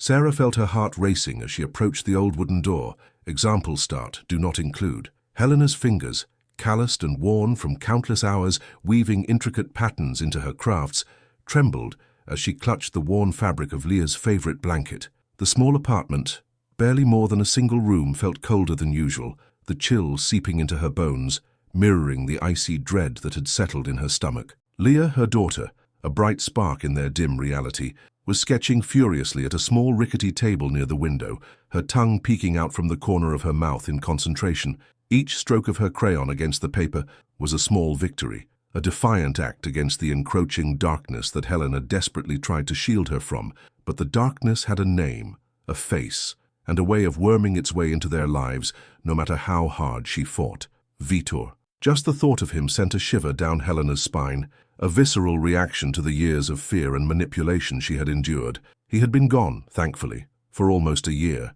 Sarah felt her heart racing as she approached the old wooden door. Example start, do not include. Helena's fingers, calloused and worn from countless hours weaving intricate patterns into her crafts, trembled as she clutched the worn fabric of Leah's favorite blanket. The small apartment, barely more than a single room, felt colder than usual, the chill seeping into her bones, mirroring the icy dread that had settled in her stomach. Leah, her daughter, a bright spark in their dim reality, was sketching furiously at a small rickety table near the window, her tongue peeking out from the corner of her mouth in concentration. Each stroke of her crayon against the paper was a small victory, a defiant act against the encroaching darkness that Helena desperately tried to shield her from. But the darkness had a name, a face, and a way of worming its way into their lives, no matter how hard she fought. Vitor. Just the thought of him sent a shiver down Helena's spine, a visceral reaction to the years of fear and manipulation she had endured. He had been gone, thankfully, for almost a year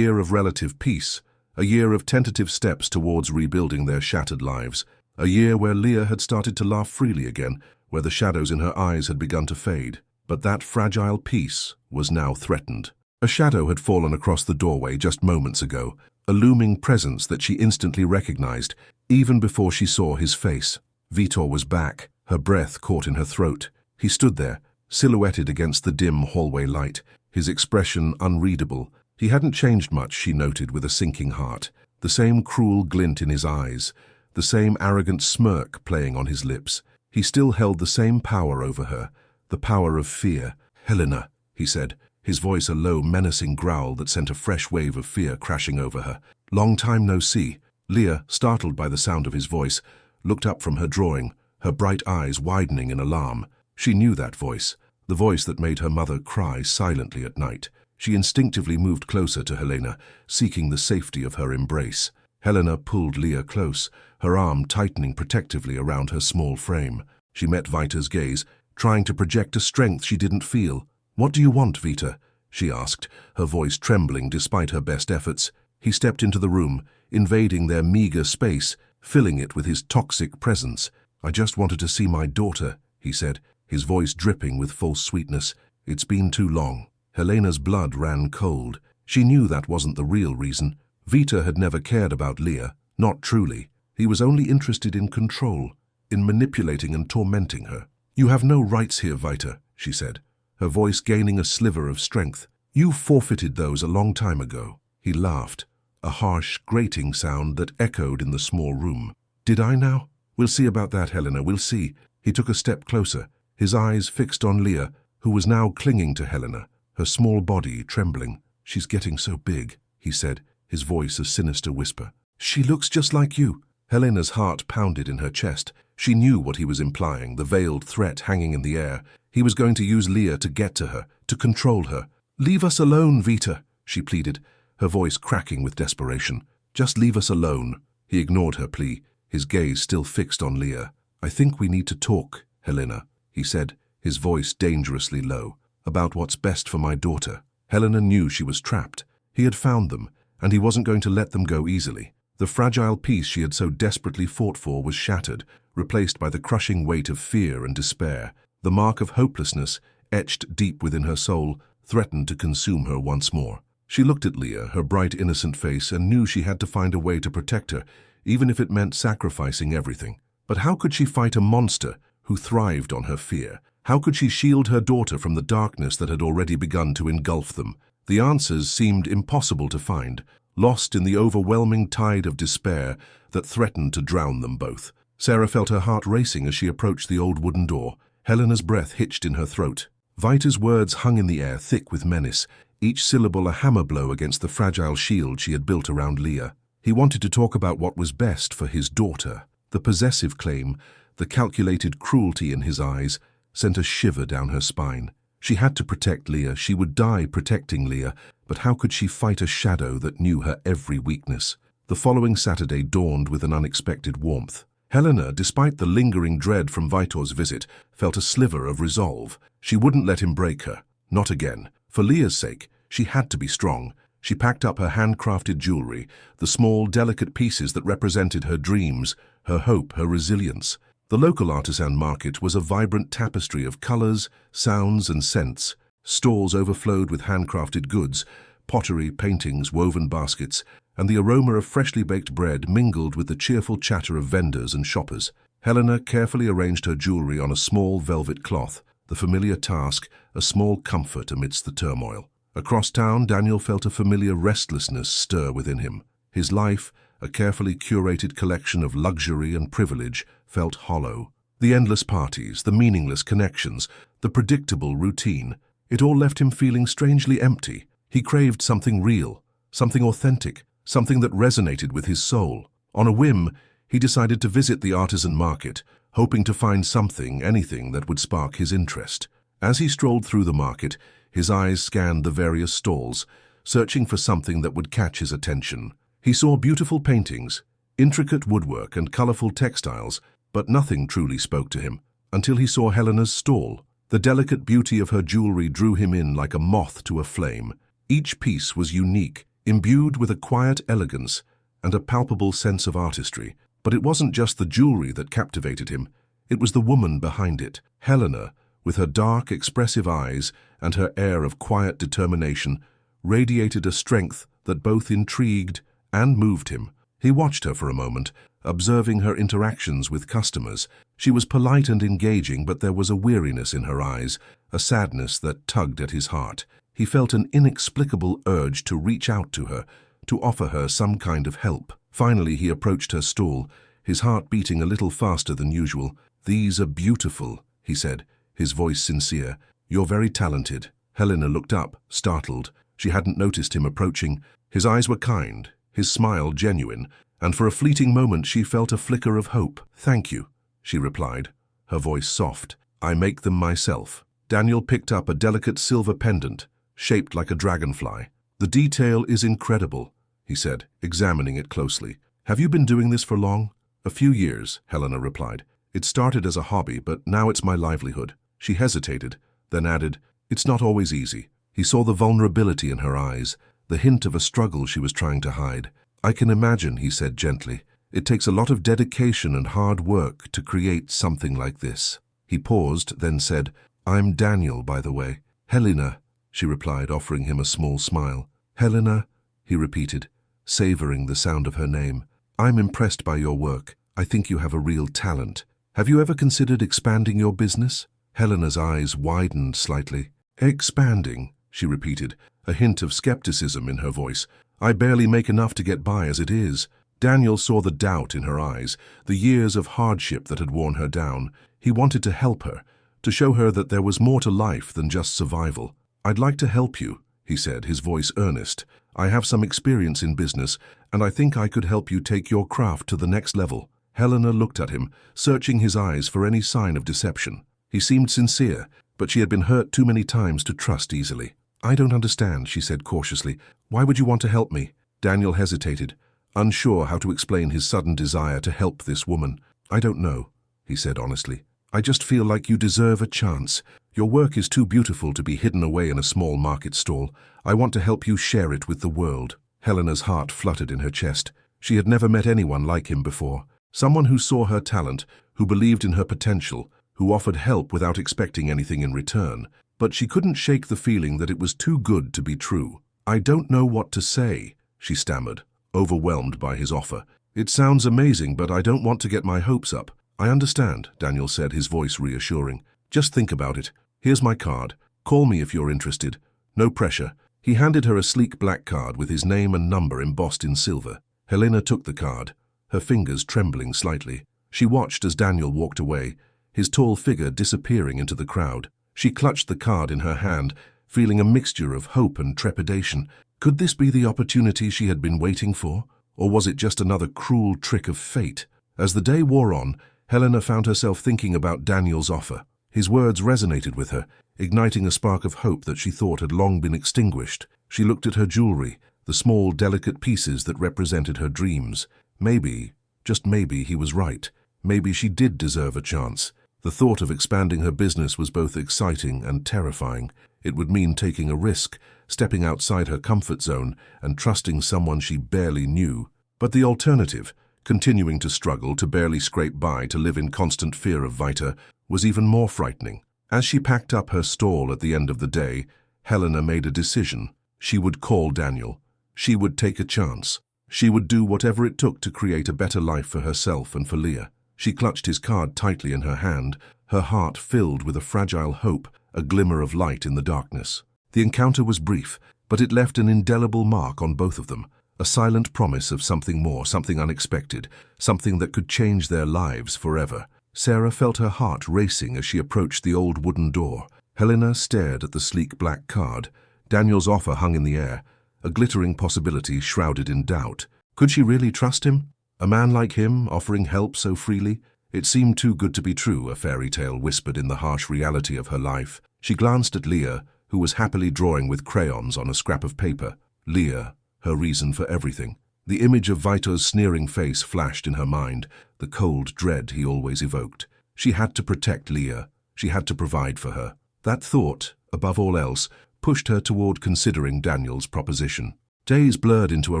of relative peace, a year of tentative steps towards rebuilding their shattered lives, a year where Leah had started to laugh freely again, where the shadows in her eyes had begun to fade. But that fragile peace was now threatened. A shadow had fallen across the doorway just moments ago, a looming presence that she instantly recognized, even before she saw his face. Vitor was back, her breath caught in her throat. He stood there, silhouetted against the dim hallway light, his expression unreadable. He hadn't changed much, she noted with a sinking heart. The same cruel glint in his eyes, the same arrogant smirk playing on his lips. He still held the same power over her, the power of fear. "Helena," he said, his voice a low, menacing growl that sent a fresh wave of fear crashing over her. "Long time no see." Leah, startled by the sound of his voice, looked up from her drawing, her bright eyes widening in alarm. She knew that voice, the voice that made her mother cry silently at night. She instinctively moved closer to Helena, seeking the safety of her embrace. Helena pulled Leah close, her arm tightening protectively around her small frame. She met Vita's gaze, trying to project a strength she didn't feel. "What do you want, Vita?" she asked, her voice trembling despite her best efforts. He stepped into the room, invading their meager space, filling it with his toxic presence. "I just wanted to see my daughter," he said, his voice dripping with false sweetness. "It's been too long." Helena's blood ran cold. She knew that wasn't the real reason. Vita had never cared about Leah, not truly. He was only interested in control, in manipulating and tormenting her. "You have no rights here, Vita," she said, her voice gaining a sliver of strength. "You forfeited those a long time ago." He laughed, a harsh, grating sound that echoed in the small room. "Did I now? We'll see about that, Helena, we'll see." He took a step closer, his eyes fixed on Leah, who was now clinging to Helena, her small body trembling. "She's getting so big," he said, his voice a sinister whisper. "She looks just like you." Helena's heart pounded in her chest. She knew what he was implying, the veiled threat hanging in the air. He was going to use Leah to get to her, to control her. "Leave us alone, Vita," she pleaded, her voice cracking with desperation. "Just leave us alone." He ignored her plea, his gaze still fixed on Leah. "I think we need to talk, Helena," he said, his voice dangerously low, "about what's best for my daughter." Helena knew she was trapped. He had found them, and he wasn't going to let them go easily. The fragile peace she had so desperately fought for was shattered, replaced by the crushing weight of fear and despair. The mark of hopelessness, etched deep within her soul, threatened to consume her once more. She looked at Leah, her bright, innocent face, and knew she had to find a way to protect her, even if it meant sacrificing everything. But how could she fight a monster who thrived on her fear? How could she shield her daughter from the darkness that had already begun to engulf them? The answers seemed impossible to find, lost in the overwhelming tide of despair that threatened to drown them both. Sarah felt her heart racing as she approached the old wooden door. Helena's breath hitched in her throat. Vita's words hung in the air, thick with menace, each syllable a hammer blow against the fragile shield she had built around Leah. He wanted to talk about what was best for his daughter. The possessive claim, the calculated cruelty in his eyes, sent a shiver down her spine. She had to protect Leah. She would die protecting Leah, but how could she fight a shadow that knew her every weakness? The following Saturday dawned with an unexpected warmth. Helena, despite the lingering dread from Vitor's visit, felt a sliver of resolve. She wouldn't let him break her. Not again. For Leah's sake, she had to be strong. She packed up her handcrafted jewelry, the small, delicate pieces that represented her dreams, her hope, her resilience. The local artisan market was a vibrant tapestry of colors, sounds, and scents. Stalls overflowed with handcrafted goods, pottery, paintings, woven baskets, and the aroma of freshly baked bread mingled with the cheerful chatter of vendors and shoppers. Helena carefully arranged her jewelry on a small velvet cloth, the familiar task, a small comfort amidst the turmoil. Across town, Daniel felt a familiar restlessness stir within him. His life, a carefully curated collection of luxury and privilege, felt hollow. The endless parties, the meaningless connections, the predictable routine, it all left him feeling strangely empty. He craved something real, something authentic, something that resonated with his soul. On a whim, he decided to visit the artisan market, hoping to find something, anything that would spark his interest. As he strolled through the market, his eyes scanned the various stalls, searching for something that would catch his attention. He saw beautiful paintings, intricate woodwork, and colorful textiles, but nothing truly spoke to him, until he saw Helena's stall. The delicate beauty of her jewelry drew him in like a moth to a flame. Each piece was unique, imbued with a quiet elegance and a palpable sense of artistry. But it wasn't just the jewelry that captivated him, it was the woman behind it. Helena, with her dark, expressive eyes and her air of quiet determination, radiated a strength that both intrigued and moved him. He watched her for a moment, observing her interactions with customers. She was polite and engaging, but there was a weariness in her eyes, a sadness that tugged at his heart. He felt an inexplicable urge to reach out to her, to offer her some kind of help. Finally, he approached her stall, his heart beating a little faster than usual. "These are beautiful," he said, his voice sincere. "You're very talented." Helena looked up, startled. She hadn't noticed him approaching. His eyes were kind, his smile genuine, and for a fleeting moment she felt a flicker of hope. "Thank you," she replied, her voice soft. "I make them myself." Daniel picked up a delicate silver pendant, shaped like a dragonfly. "The detail is incredible," he said, examining it closely. "Have you been doing this for long?" "A few years," Helena replied. "It started as a hobby, but now it's my livelihood." She hesitated, then added, "It's not always easy." He saw the vulnerability in her eyes, the hint of a struggle she was trying to hide. "I can imagine," he said gently. "It takes a lot of dedication and hard work to create something like this." He paused, then said, "I'm Daniel, by the way." "Helena," she replied, offering him a small smile. "Helena," he repeated, savoring the sound of her name. "I'm impressed by your work. I think you have a real talent. Have you ever considered expanding your business?" Helena's eyes widened slightly. "Expanding," she repeated, a hint of skepticism in her voice. "I barely make enough to get by as it is." Daniel saw the doubt in her eyes, the years of hardship that had worn her down. He wanted to help her, to show her that there was more to life than just survival. "I'd like to help you," he said, his voice earnest. "I have some experience in business, and I think I could help you take your craft to the next level." Helena looked at him, searching his eyes for any sign of deception. He seemed sincere, but she had been hurt too many times to trust easily. "I don't understand," she said cautiously. "Why would you want to help me?" Daniel hesitated, unsure how to explain his sudden desire to help this woman. "I don't know," he said honestly. "I just feel like you deserve a chance. Your work is too beautiful to be hidden away in a small market stall. I want to help you share it with the world." Helena's heart fluttered in her chest. She had never met anyone like him before. Someone who saw her talent, who believed in her potential, who offered help without expecting anything in return. But she couldn't shake the feeling that it was too good to be true. "I don't know what to say," she stammered, overwhelmed by his offer. "It sounds amazing, but I don't want to get my hopes up." "I understand," Daniel said, his voice reassuring. "Just think about it. Here's my card. Call me if you're interested. No pressure." He handed her a sleek black card with his name and number embossed in silver. Helena took the card, her fingers trembling slightly. She watched as Daniel walked away, his tall figure disappearing into the crowd. She clutched the card in her hand, feeling a mixture of hope and trepidation. Could this be the opportunity she had been waiting for? Or was it just another cruel trick of fate? As the day wore on, Helena found herself thinking about Daniel's offer. His words resonated with her, igniting a spark of hope that she thought had long been extinguished. She looked at her jewelry, the small, delicate pieces that represented her dreams. Maybe, just maybe, he was right. Maybe she did deserve a chance. The thought of expanding her business was both exciting and terrifying. It would mean taking a risk, stepping outside her comfort zone, and trusting someone she barely knew. But the alternative, continuing to struggle, to barely scrape by, to live in constant fear of Vita, was even more frightening. As she packed up her stall at the end of the day, Helena made a decision. She would call Daniel. She would take a chance. She would do whatever it took to create a better life for herself and for Leah. She clutched his card tightly in her hand, her heart filled with a fragile hope, a glimmer of light in the darkness. The encounter was brief, but it left an indelible mark on both of them, a silent promise of something more, something unexpected, something that could change their lives forever. Sarah felt her heart racing as she approached the old wooden door. Helena stared at the sleek black card. Daniel's offer hung in the air, a glittering possibility shrouded in doubt. Could she really trust him? A man like him, offering help so freely? It seemed too good to be true, a fairy tale whispered in the harsh reality of her life. She glanced at Leah, who was happily drawing with crayons on a scrap of paper. Leah, her reason for everything. The image of Vito's sneering face flashed in her mind, the cold dread he always evoked. She had to protect Leah. She had to provide for her. That thought, above all else, pushed her toward considering Daniel's proposition. Days blurred into a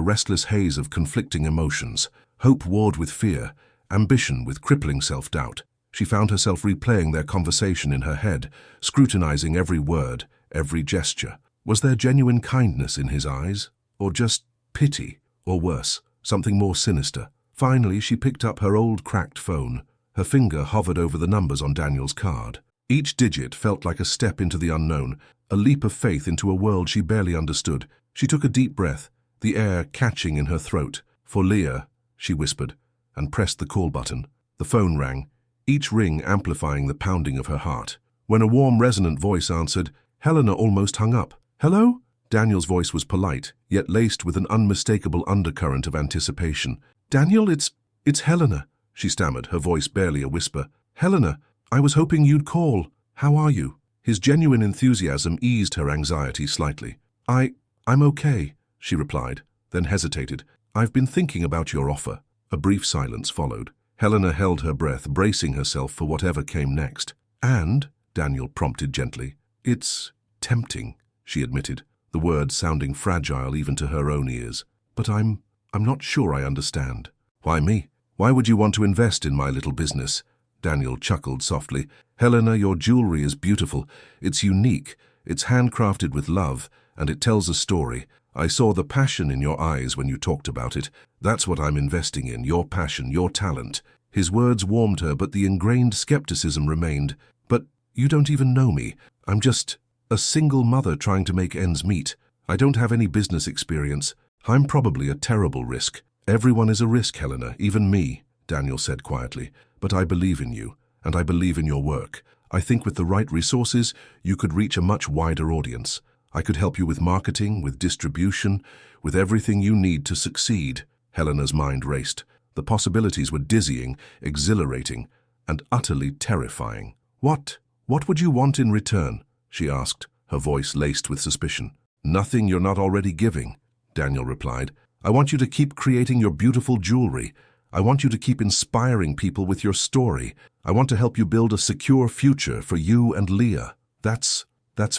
restless haze of conflicting emotions. Hope warred with fear, ambition with crippling self-doubt. She found herself replaying their conversation in her head, scrutinizing every word, every gesture. Was there genuine kindness in his eyes? Or just pity? Or worse, something more sinister? Finally, she picked up her old cracked phone. Her finger hovered over the numbers on Daniel's card. Each digit felt like a step into the unknown, a leap of faith into a world she barely understood. She took a deep breath, the air catching in her throat. "For Leah," she whispered, and pressed the call button. The phone rang, each ring amplifying the pounding of her heart. When a warm, resonant voice answered, Helena almost hung up. "Hello?" Daniel's voice was polite, yet laced with an unmistakable undercurrent of anticipation. "Daniel, it's Helena," she stammered, her voice barely a whisper. "Helena, I was hoping you'd call. How are you?" His genuine enthusiasm eased her anxiety slightly. I'm okay," she replied, then hesitated. "I've been thinking about your offer." A brief silence followed. Helena held her breath, bracing herself for whatever came next. "And," Daniel prompted gently, "it's tempting," she admitted, the words sounding fragile even to her own ears. "But I'm not sure I understand." "Why me? Why would you want to invest in my little business?" Daniel chuckled softly. "Helena, your jewelry is beautiful. It's unique. It's handcrafted with love, and it tells a story. I saw the passion in your eyes when you talked about it. That's what I'm investing in, your passion, your talent." His words warmed her, but the ingrained skepticism remained. "But you don't even know me. I'm just a single mother trying to make ends meet. I don't have any business experience. I'm probably a terrible risk." "Everyone is a risk, Helena, even me," Daniel said quietly. "But I believe in you, and I believe in your work. I think with the right resources, you could reach a much wider audience. I could help you with marketing, with distribution, with everything you need to succeed." Helena's mind raced. The possibilities were dizzying, exhilarating, and utterly terrifying. What would you want in return?" she asked, her voice laced with suspicion. "Nothing you're not already giving," Daniel replied. "I want you to keep creating your beautiful jewelry. I want you to keep inspiring people with your story. I want to help you build a secure future for you and Leah." That's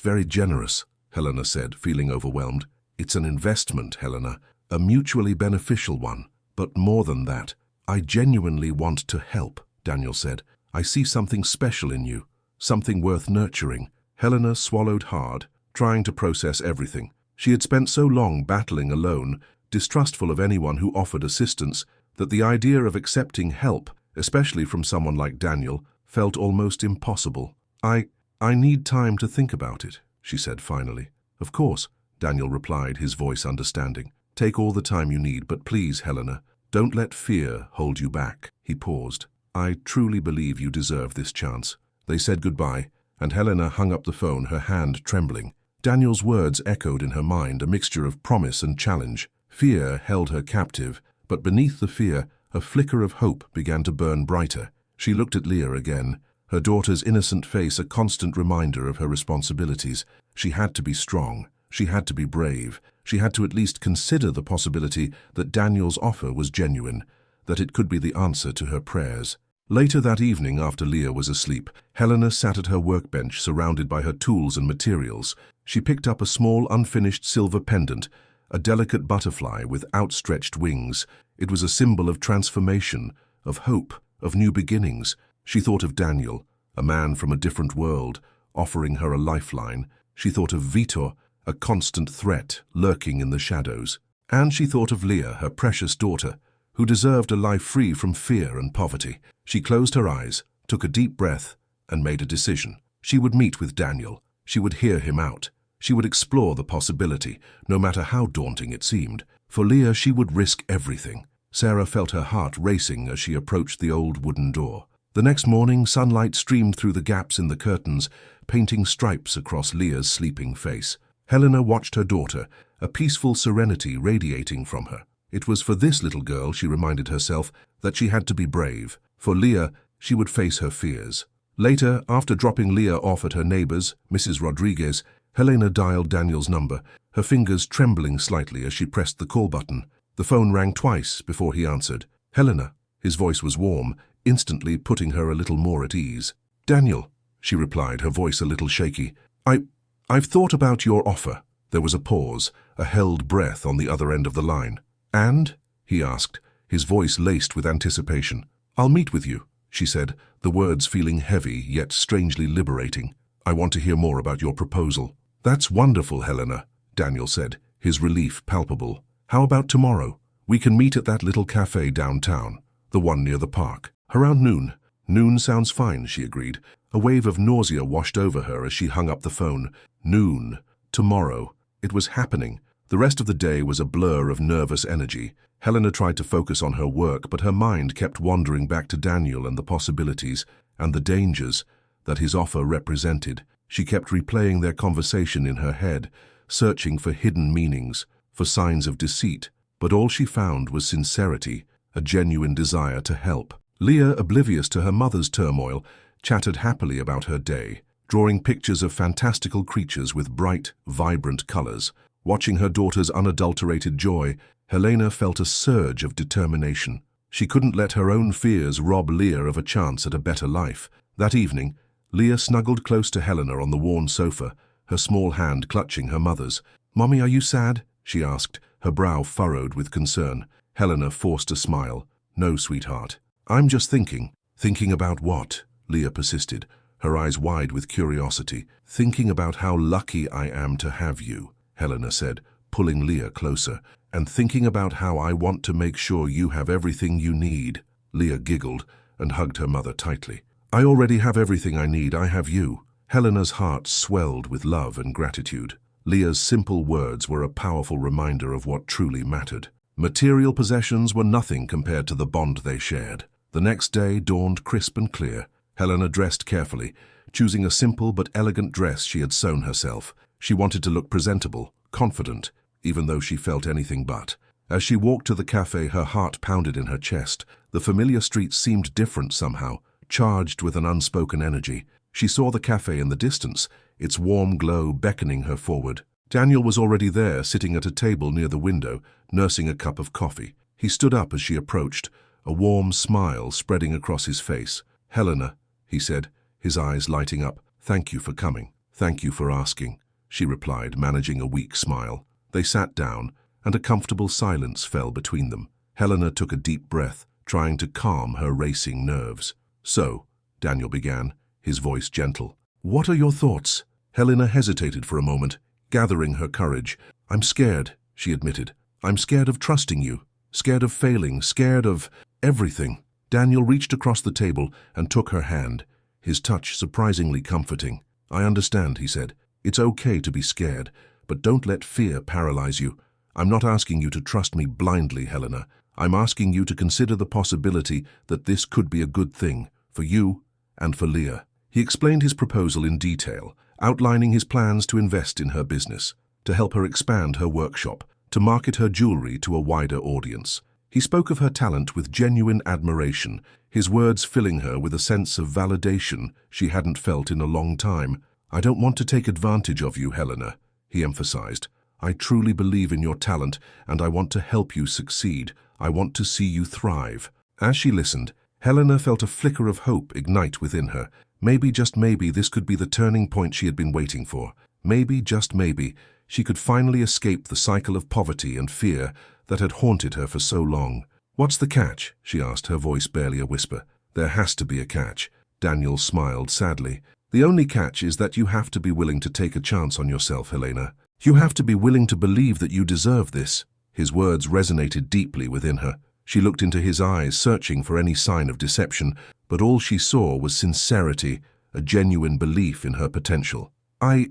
very generous," Helena said, feeling overwhelmed. "It's an investment, Helena, a mutually beneficial one. But more than that, I genuinely want to help," Daniel said. "I see something special in you, something worth nurturing." Helena swallowed hard, trying to process everything. She had spent so long battling alone, distrustful of anyone who offered assistance, that the idea of accepting help, especially from someone like Daniel, felt almost impossible. I need time to think about it," she said finally. "Of course," Daniel replied, his voice understanding. "Take all the time you need, but please, Helena, don't let fear hold you back." He paused. "I truly believe you deserve this chance." They said goodbye, and Helena hung up the phone, her hand trembling. Daniel's words echoed in her mind, a mixture of promise and challenge. Fear held her captive, but beneath the fear, a flicker of hope began to burn brighter. She looked at Leah again, her daughter's innocent face a constant reminder of her responsibilities. She had to be strong. She had to be brave. She had to at least consider the possibility that Daniel's offer was genuine, that it could be the answer to her prayers. Later that evening, after Leah was asleep, Helena sat at her workbench surrounded by her tools and materials. She picked up a small, unfinished silver pendant, a delicate butterfly with outstretched wings. It was a symbol of transformation, of hope, of new beginnings. She thought of Daniel, a man from a different world, offering her a lifeline. She thought of Vitor, a constant threat lurking in the shadows. And she thought of Leah, her precious daughter, who deserved a life free from fear and poverty. She closed her eyes, took a deep breath, and made a decision. She would meet with Daniel. She would hear him out. She would explore the possibility, no matter how daunting it seemed. For Leah, she would risk everything. Sarah felt her heart racing as she approached the old wooden door. The next morning, sunlight streamed through the gaps in the curtains, painting stripes across Leah's sleeping face. Helena watched her daughter, a peaceful serenity radiating from her. It was for this little girl, she reminded herself, that she had to be brave. For Leah, she would face her fears. Later, after dropping Leah off at her neighbor's, Mrs. Rodriguez, Helena dialed Daniel's number, her fingers trembling slightly as she pressed the call button. The phone rang twice before he answered. Helena. His voice was warm, instantly putting her a little more at ease. Daniel, she replied, her voice a little shaky. I've thought about your offer. There was a pause, a held breath on the other end of the line. And? He asked, his voice laced with anticipation. I'll meet with you, she said, the words feeling heavy yet strangely liberating. I want to hear more about your proposal. That's wonderful, Helena, Daniel said, his relief palpable. How about tomorrow? We can meet at that little cafe downtown, the one near the park. Around noon. Noon sounds fine, she agreed. A wave of nausea washed over her as she hung up the phone. Noon. Tomorrow. It was happening. The rest of the day was a blur of nervous energy. Helena tried to focus on her work, but her mind kept wandering back to Daniel and the possibilities and the dangers that his offer represented. She kept replaying their conversation in her head, searching for hidden meanings, for signs of deceit, but all she found was sincerity, a genuine desire to help. Leah, oblivious to her mother's turmoil, chattered happily about her day, drawing pictures of fantastical creatures with bright, vibrant colors. Watching her daughter's unadulterated joy, Helena felt a surge of determination. She couldn't let her own fears rob Leah of a chance at a better life. That evening, Leah snuggled close to Helena on the worn sofa, her small hand clutching her mother's. "Mommy, are you sad?" she asked, her brow furrowed with concern. Helena forced a smile. "No, sweetheart. I'm just thinking." "Thinking about what?" Leah persisted, her eyes wide with curiosity. "Thinking about how lucky I am to have you," Helena said, pulling Leah closer. "And thinking about how I want to make sure you have everything you need." Leah giggled and hugged her mother tightly. "I already have everything I need. I have you." Helena's heart swelled with love and gratitude. Leah's simple words were a powerful reminder of what truly mattered. Material possessions were nothing compared to the bond they shared. The next day dawned crisp and clear. Helena dressed carefully, choosing a simple but elegant dress she had sewn herself. She wanted to look presentable, confident, even though she felt anything but. As she walked to the cafe, her heart pounded in her chest. The familiar streets seemed different somehow, charged with an unspoken energy. She saw the cafe in the distance, its warm glow beckoning her forward. Daniel was already there, sitting at a table near the window, nursing a cup of coffee. He stood up as she approached, a warm smile spreading across his face. "Helena," he said, his eyes lighting up. "Thank you for coming. Thank you for asking," she replied, managing a weak smile. They sat down, and a comfortable silence fell between them. Helena took a deep breath, trying to calm her racing nerves. "So," Daniel began, his voice gentle, "what are your thoughts?" Helena hesitated for a moment, gathering her courage. "I'm scared," she admitted. "I'm scared of trusting you, scared of failing, scared of everything." Daniel reached across the table and took her hand, his touch surprisingly comforting. "I understand," he said. "It's okay to be scared, but don't let fear paralyze you. I'm not asking you to trust me blindly, Helena. I'm asking you to consider the possibility that this could be a good thing, for you and for Leah." He explained his proposal in detail, outlining his plans to invest in her business, to help her expand her workshop, to market her jewelry to a wider audience. He spoke of her talent with genuine admiration, his words filling her with a sense of validation she hadn't felt in a long time. "I don't want to take advantage of you, Helena," he emphasized. "I truly believe in your talent, and I want to help you succeed. I want to see you thrive." As she listened, Helena felt a flicker of hope ignite within her. Maybe, just maybe, this could be the turning point she had been waiting for. Maybe, just maybe, she could finally escape the cycle of poverty and fear that had haunted her for so long. "What's the catch?" she asked, her voice barely a whisper. "There has to be a catch." Daniel smiled sadly. The only catch is that you have to be willing to take a chance on yourself, Helena. You have to be willing to believe that you deserve this." His words resonated deeply within her. She looked into his eyes, searching for any sign of deception, but all she saw was sincerity, a genuine belief in her potential. I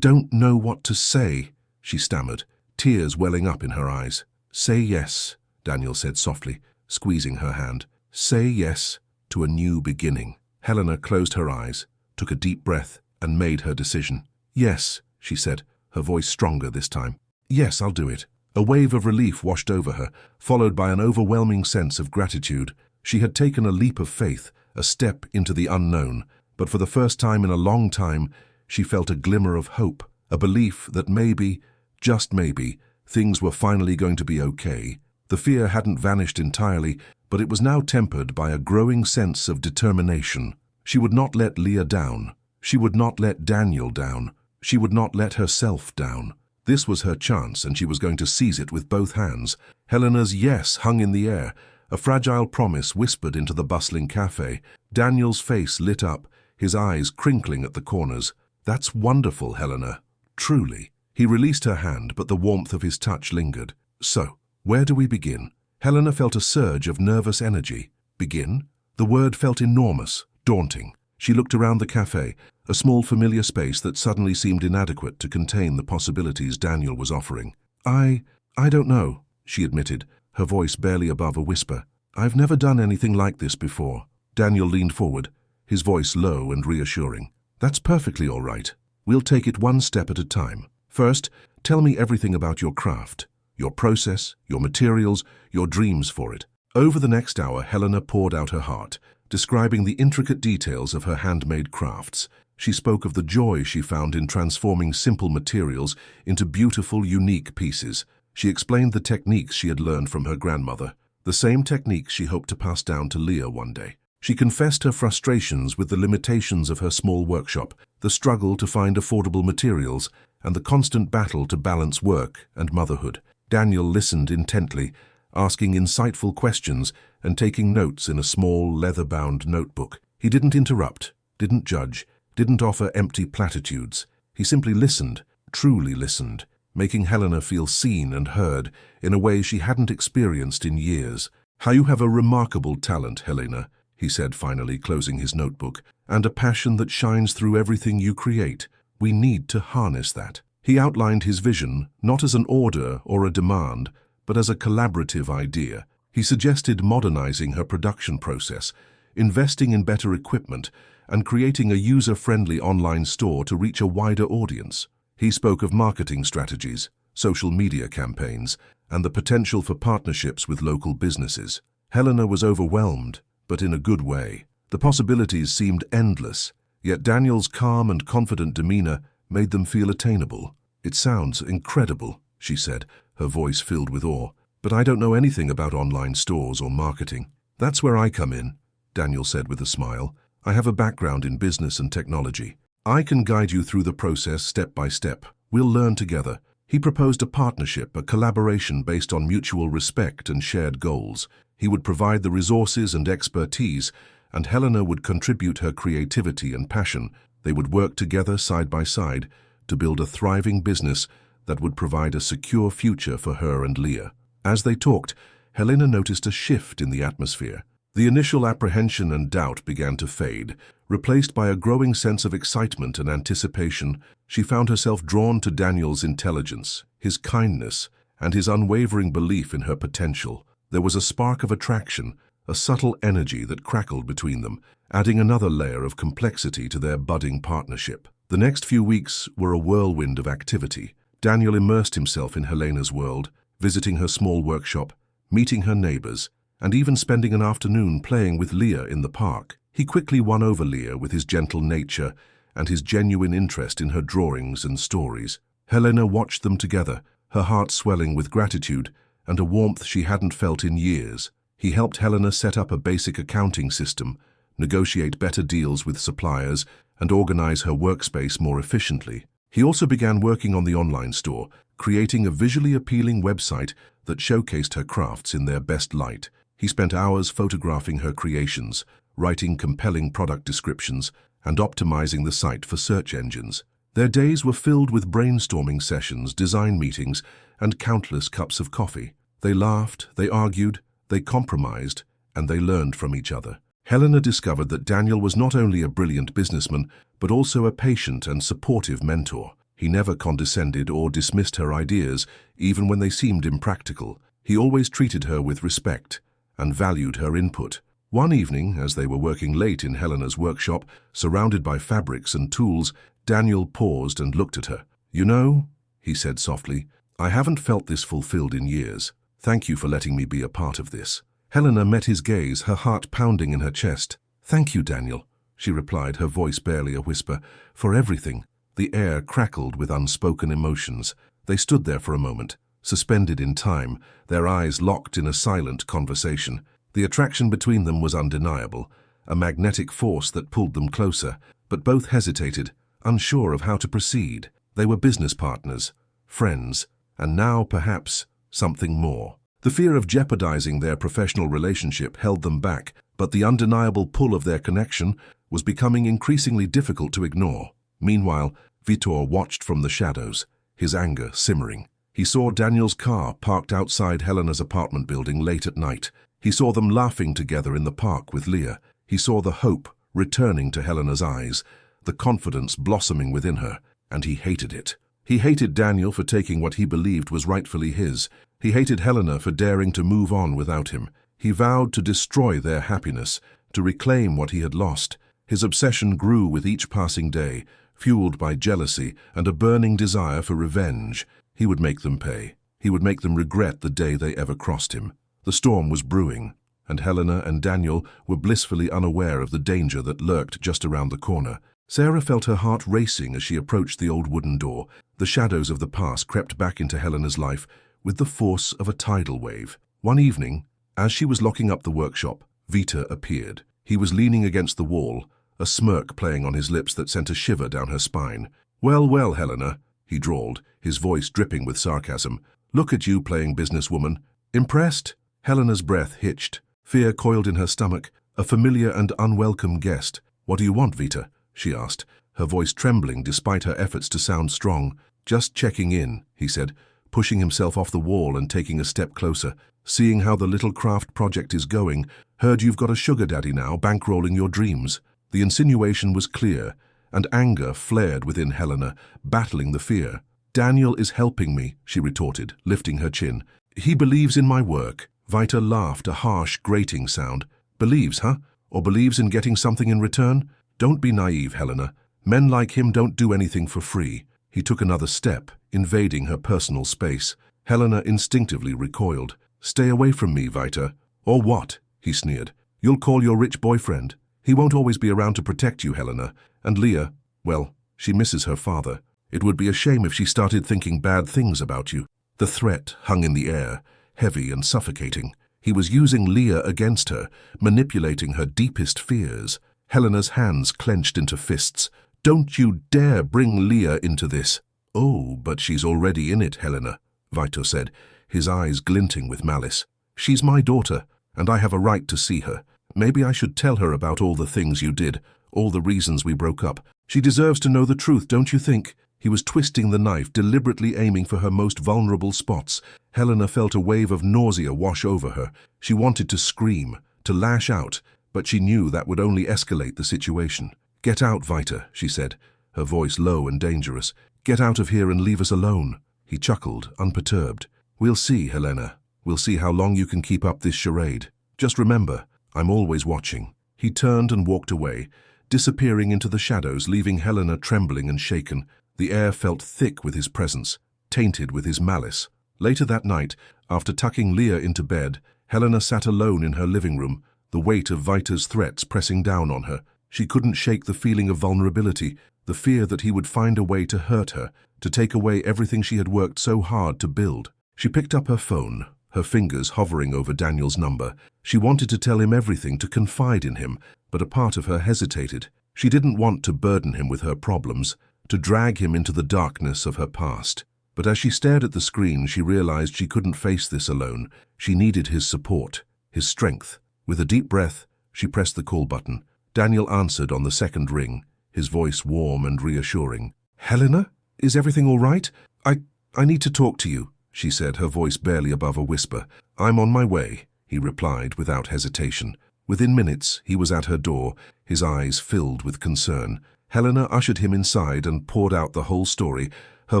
don't know what to say," she stammered, tears welling up in her eyes. "Say yes," Daniel said softly, squeezing her hand. "Say yes to a new beginning." Helena closed her eyes, took a deep breath, and made her decision. "Yes," she said, her voice stronger this time. "Yes, I'll do it." A wave of relief washed over her, followed by an overwhelming sense of gratitude. She had taken a leap of faith, a step into the unknown, but for the first time in a long time, she felt a glimmer of hope, a belief that maybe, just maybe, things were finally going to be okay. The fear hadn't vanished entirely, but it was now tempered by a growing sense of determination. She would not let Leah down. She would not let Daniel down. She would not let herself down. This was her chance, and she was going to seize it with both hands. Helena's yes hung in the air, a fragile promise whispered into the bustling cafe. Daniel's face lit up, his eyes crinkling at the corners. "That's wonderful, Helena. Truly." He released her hand, but the warmth of his touch lingered. "So, where do we begin?" Helena felt a surge of nervous energy. Begin? The word felt enormous, daunting. She looked around the cafe, a small familiar space that suddenly seemed inadequate to contain the possibilities Daniel was offering. I don't know," she admitted, her voice barely above a whisper. "I've never done anything like this before." Daniel leaned forward, his voice low and reassuring. "That's perfectly all right. We'll take it one step at a time. First, tell me everything about your craft, your process, your materials, your dreams for it." Over the next hour, Helena poured out her heart, describing the intricate details of her handmade crafts. She spoke of the joy she found in transforming simple materials into beautiful, unique pieces. She explained the techniques she had learned from her grandmother, the same techniques she hoped to pass down to Leah one day. She confessed her frustrations with the limitations of her small workshop, the struggle to find affordable materials, and the constant battle to balance work and motherhood. Daniel listened intently, asking insightful questions and taking notes in a small, leather-bound notebook. He didn't interrupt, didn't judge, didn't offer empty platitudes. He simply listened, truly listened, making Helena feel seen and heard in a way she hadn't experienced in years. "How you have a remarkable talent, Helena," he said finally, closing his notebook, "and a passion that shines through everything you create. We need to harness that." He outlined his vision, not as an order or a demand, but as a collaborative idea. He suggested modernizing her production process, investing in better equipment, and creating a user-friendly online store to reach a wider audience. He spoke of marketing strategies, social media campaigns, and the potential for partnerships with local businesses. Helena was overwhelmed, but in a good way. The possibilities seemed endless, yet Daniel's calm and confident demeanor made them feel attainable. "It sounds incredible," she said, her voice filled with awe. "But I don't know anything about online stores or marketing." "That's where I come in," Daniel said with a smile. "I have a background in business and technology. I can guide you through the process step by step. We'll learn together." He proposed a partnership, a collaboration based on mutual respect and shared goals. He would provide the resources and expertise, and Helena would contribute her creativity and passion. They would work together side by side to build a thriving business that would provide a secure future for her and Leah. As they talked, Helena noticed a shift in the atmosphere. The initial apprehension and doubt began to fade. Replaced by a growing sense of excitement and anticipation, she found herself drawn to Daniel's intelligence, his kindness, and his unwavering belief in her potential. There was a spark of attraction, a subtle energy that crackled between them, adding another layer of complexity to their budding partnership. The next few weeks were a whirlwind of activity. Daniel immersed himself in Helena's world, visiting her small workshop, meeting her neighbors, and even spending an afternoon playing with Leah in the park. He quickly won over Leah with his gentle nature and his genuine interest in her drawings and stories. Helena watched them together, her heart swelling with gratitude and a warmth she hadn't felt in years. He helped Helena set up a basic accounting system, negotiate better deals with suppliers, and organize her workspace more efficiently. He also began working on the online store, creating a visually appealing website that showcased her crafts in their best light. He spent hours photographing her creations, writing compelling product descriptions, and optimizing the site for search engines. Their days were filled with brainstorming sessions, design meetings, and countless cups of coffee. They laughed, they argued, they compromised, and they learned from each other. Helena discovered that Daniel was not only a brilliant businessman, but also a patient and supportive mentor. He never condescended or dismissed her ideas, even when they seemed impractical. He always treated her with respect and valued her input. One evening, as they were working late in Helena's workshop, surrounded by fabrics and tools, Daniel paused and looked at her. "You know," he said softly, "I haven't felt this fulfilled in years. Thank you for letting me be a part of this." Helena met his gaze, her heart pounding in her chest. "Thank you, Daniel," she replied, her voice barely a whisper, "for everything." The air crackled with unspoken emotions. They stood there for a moment, suspended in time, their eyes locked in a silent conversation. The attraction between them was undeniable, a magnetic force that pulled them closer, but both hesitated, unsure of how to proceed. They were business partners, friends, and now, perhaps, something more. The fear of jeopardizing their professional relationship held them back, but the undeniable pull of their connection was becoming increasingly difficult to ignore. Meanwhile, Vitor watched from the shadows, his anger simmering. He saw Daniel's car parked outside Helena's apartment building late at night. He saw them laughing together in the park with Leah. He saw the hope returning to Helena's eyes, the confidence blossoming within her, and he hated it. He hated Daniel for taking what he believed was rightfully his. He hated Helena for daring to move on without him. He vowed to destroy their happiness, to reclaim what he had lost. His obsession grew with each passing day, fueled by jealousy and a burning desire for revenge. He would make them pay. He would make them regret the day they ever crossed him. The storm was brewing, and Helena and Daniel were blissfully unaware of the danger that lurked just around the corner. Sarah felt her heart racing as she approached the old wooden door. The shadows of the past crept back into Helena's life with the force of a tidal wave. One evening, as she was locking up the workshop, Vita appeared. He was leaning against the wall, a smirk playing on his lips that sent a shiver down her spine. "Well, well, Helena," he drawled, his voice dripping with sarcasm. "Look at you playing businesswoman. Impressed?" Helena's breath hitched. Fear coiled in her stomach, a familiar and unwelcome guest. "What do you want, Vita?" she asked, her voice trembling despite her efforts to sound strong. "Just checking in," he said, pushing himself off the wall and taking a step closer. "Seeing how the little craft project is going. Heard you've got a sugar daddy now, bankrolling your dreams." The insinuation was clear, and anger flared within Helena, battling the fear. "Daniel is helping me," she retorted, lifting her chin. "He believes in my work." Vita laughed, a harsh, grating sound. "Believes, huh? Or believes in getting something in return? Don't be naive, Helena. Men like him don't do anything for free." He took another step, invading her personal space. Helena instinctively recoiled. "Stay away from me, Vita." "Or what?" he sneered. "You'll call your rich boyfriend. He won't always be around to protect you, Helena. And Leah, well, she misses her father. It would be a shame if she started thinking bad things about you." The threat hung in the air, heavy and suffocating. He was using Leah against her, manipulating her deepest fears. Helena's hands clenched into fists. "Don't you dare bring Leah into this." "Oh, but she's already in it, Helena," Vito said, his eyes glinting with malice. "She's my daughter, and I have a right to see her. Maybe I should tell her about all the things you did, all the reasons we broke up. She deserves to know the truth, don't you think?" He was twisting the knife, deliberately aiming for her most vulnerable spots. Helena felt a wave of nausea wash over her. She wanted to scream, to lash out, but she knew that would only escalate the situation. "Get out, Vita," she said, her voice low and dangerous. "Get out of here and leave us alone." He chuckled, unperturbed. "We'll see, Helena. We'll see how long you can keep up this charade. Just remember, I'm always watching." He turned and walked away, disappearing into the shadows, leaving Helena trembling and shaken. The air felt thick with his presence, tainted with his malice. Later that night, after tucking Leah into bed, Helena sat alone in her living room, the weight of Vita's threats pressing down on her. She couldn't shake the feeling of vulnerability, the fear that he would find a way to hurt her, to take away everything she had worked so hard to build. She picked up her phone, her fingers hovering over Daniel's number. She wanted to tell him everything, to confide in him, but a part of her hesitated. She didn't want to burden him with her problems, to drag him into the darkness of her past. But as she stared at the screen, she realized she couldn't face this alone. She needed his support, his strength. With a deep breath, she pressed the call button. Daniel answered on the second ring. his voice warm and reassuring. "Helena, is everything all right? I need to talk to you," she said, her voice barely above a whisper. "I'm on my way," he replied without hesitation. Within minutes, he was at her door, his eyes filled with concern. Helena ushered him inside and poured out the whole story, her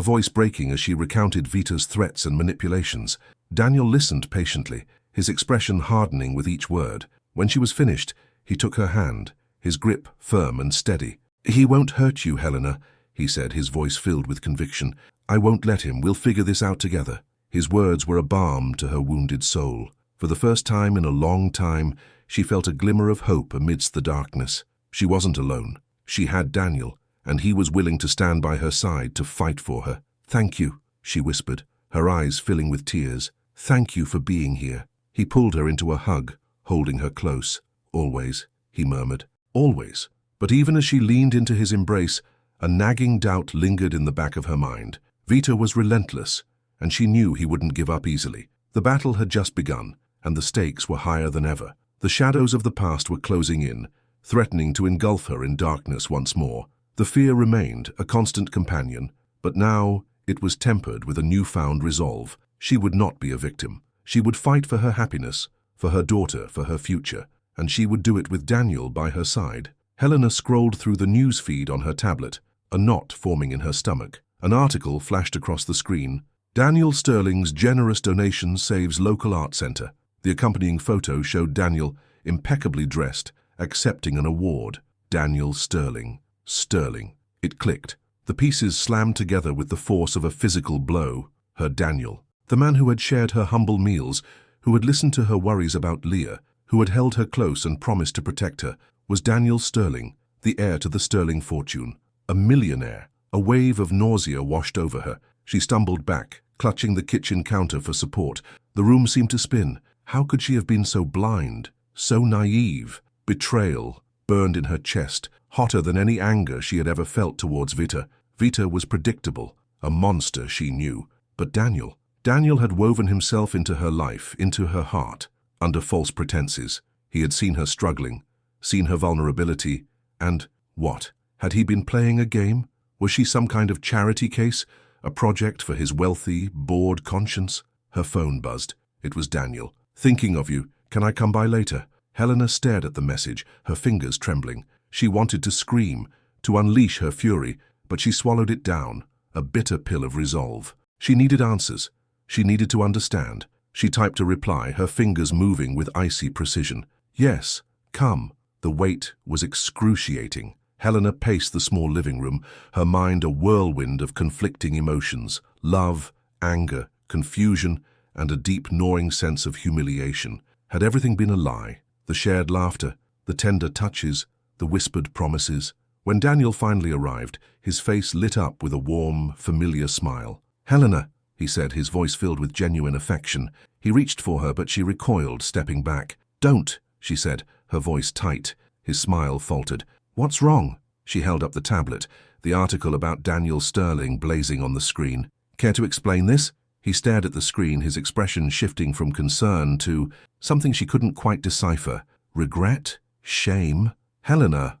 voice breaking as she recounted Vita's threats and manipulations. Daniel listened patiently, his expression hardening with each word. When she was finished, he took her hand, his grip firm and steady. "He won't hurt you, Helena," he said, his voice filled with conviction. "I won't let him. We'll figure this out together." His words were a balm to her wounded soul. For the first time in a long time, she felt a glimmer of hope amidst the darkness. She wasn't alone. She had Daniel, and he was willing to stand by her side to fight for her. "Thank you," she whispered, her eyes filling with tears. "Thank you for being here." He pulled her into a hug, holding her close. "Always," he murmured. "Always." But even as she leaned into his embrace, a nagging doubt lingered in the back of her mind. Vita was relentless, and she knew he wouldn't give up easily. The battle had just begun, and the stakes were higher than ever. The shadows of the past were closing in, threatening to engulf her in darkness once more. The fear remained, a constant companion, but now it was tempered with a newfound resolve. She would not be a victim. She would fight for her happiness, for her daughter, for her future, and she would do it with Daniel by her side. Helena scrolled through the news feed on her tablet, a knot forming in her stomach. An article flashed across the screen. "Daniel Sterling's generous donation saves local art center." The accompanying photo showed Daniel, impeccably dressed, accepting an award. Daniel Sterling. Sterling. It clicked. The pieces slammed together with the force of a physical blow. Her Daniel. The man who had shared her humble meals, who had listened to her worries about Leah, who had held her close and promised to protect her, was Daniel Sterling, the heir to the Sterling fortune. A millionaire. A wave of nausea washed over her. She stumbled back, clutching the kitchen counter for support. The room seemed to spin. How could she have been so blind, so naive? Betrayal burned in her chest, hotter than any anger she had ever felt towards Vita. Vita was predictable, a monster she knew. But Daniel had woven himself into her life, into her heart, under false pretenses. He had seen her struggling, seen her vulnerability, and what? Had he been playing a game? Was she some kind of charity case, a project for his wealthy, bored conscience? Her phone buzzed. It was Daniel. "Thinking of you. Can I come by later?" Helena stared at the message, her fingers trembling. She wanted to scream, to unleash her fury, but she swallowed it down, a bitter pill of resolve. She needed answers. She needed to understand. She typed a reply, her fingers moving with icy precision. "Yes, come." The wait was excruciating. Helena paced the small living room, her mind a whirlwind of conflicting emotions, love, anger, confusion, and a deep gnawing sense of humiliation. Had everything been a lie? The shared laughter, the tender touches, the whispered promises. When Daniel finally arrived, his face lit up with a warm, familiar smile. "Helena," he said, his voice filled with genuine affection. He reached for her, but she recoiled, stepping back. "Don't," she said, her voice tight. His smile faltered. "What's wrong?" She held up the tablet, the article about Daniel Sterling blazing on the screen. "Care to explain this?" He stared at the screen, his expression shifting from concern to something she couldn't quite decipher. Regret? Shame? "Helena,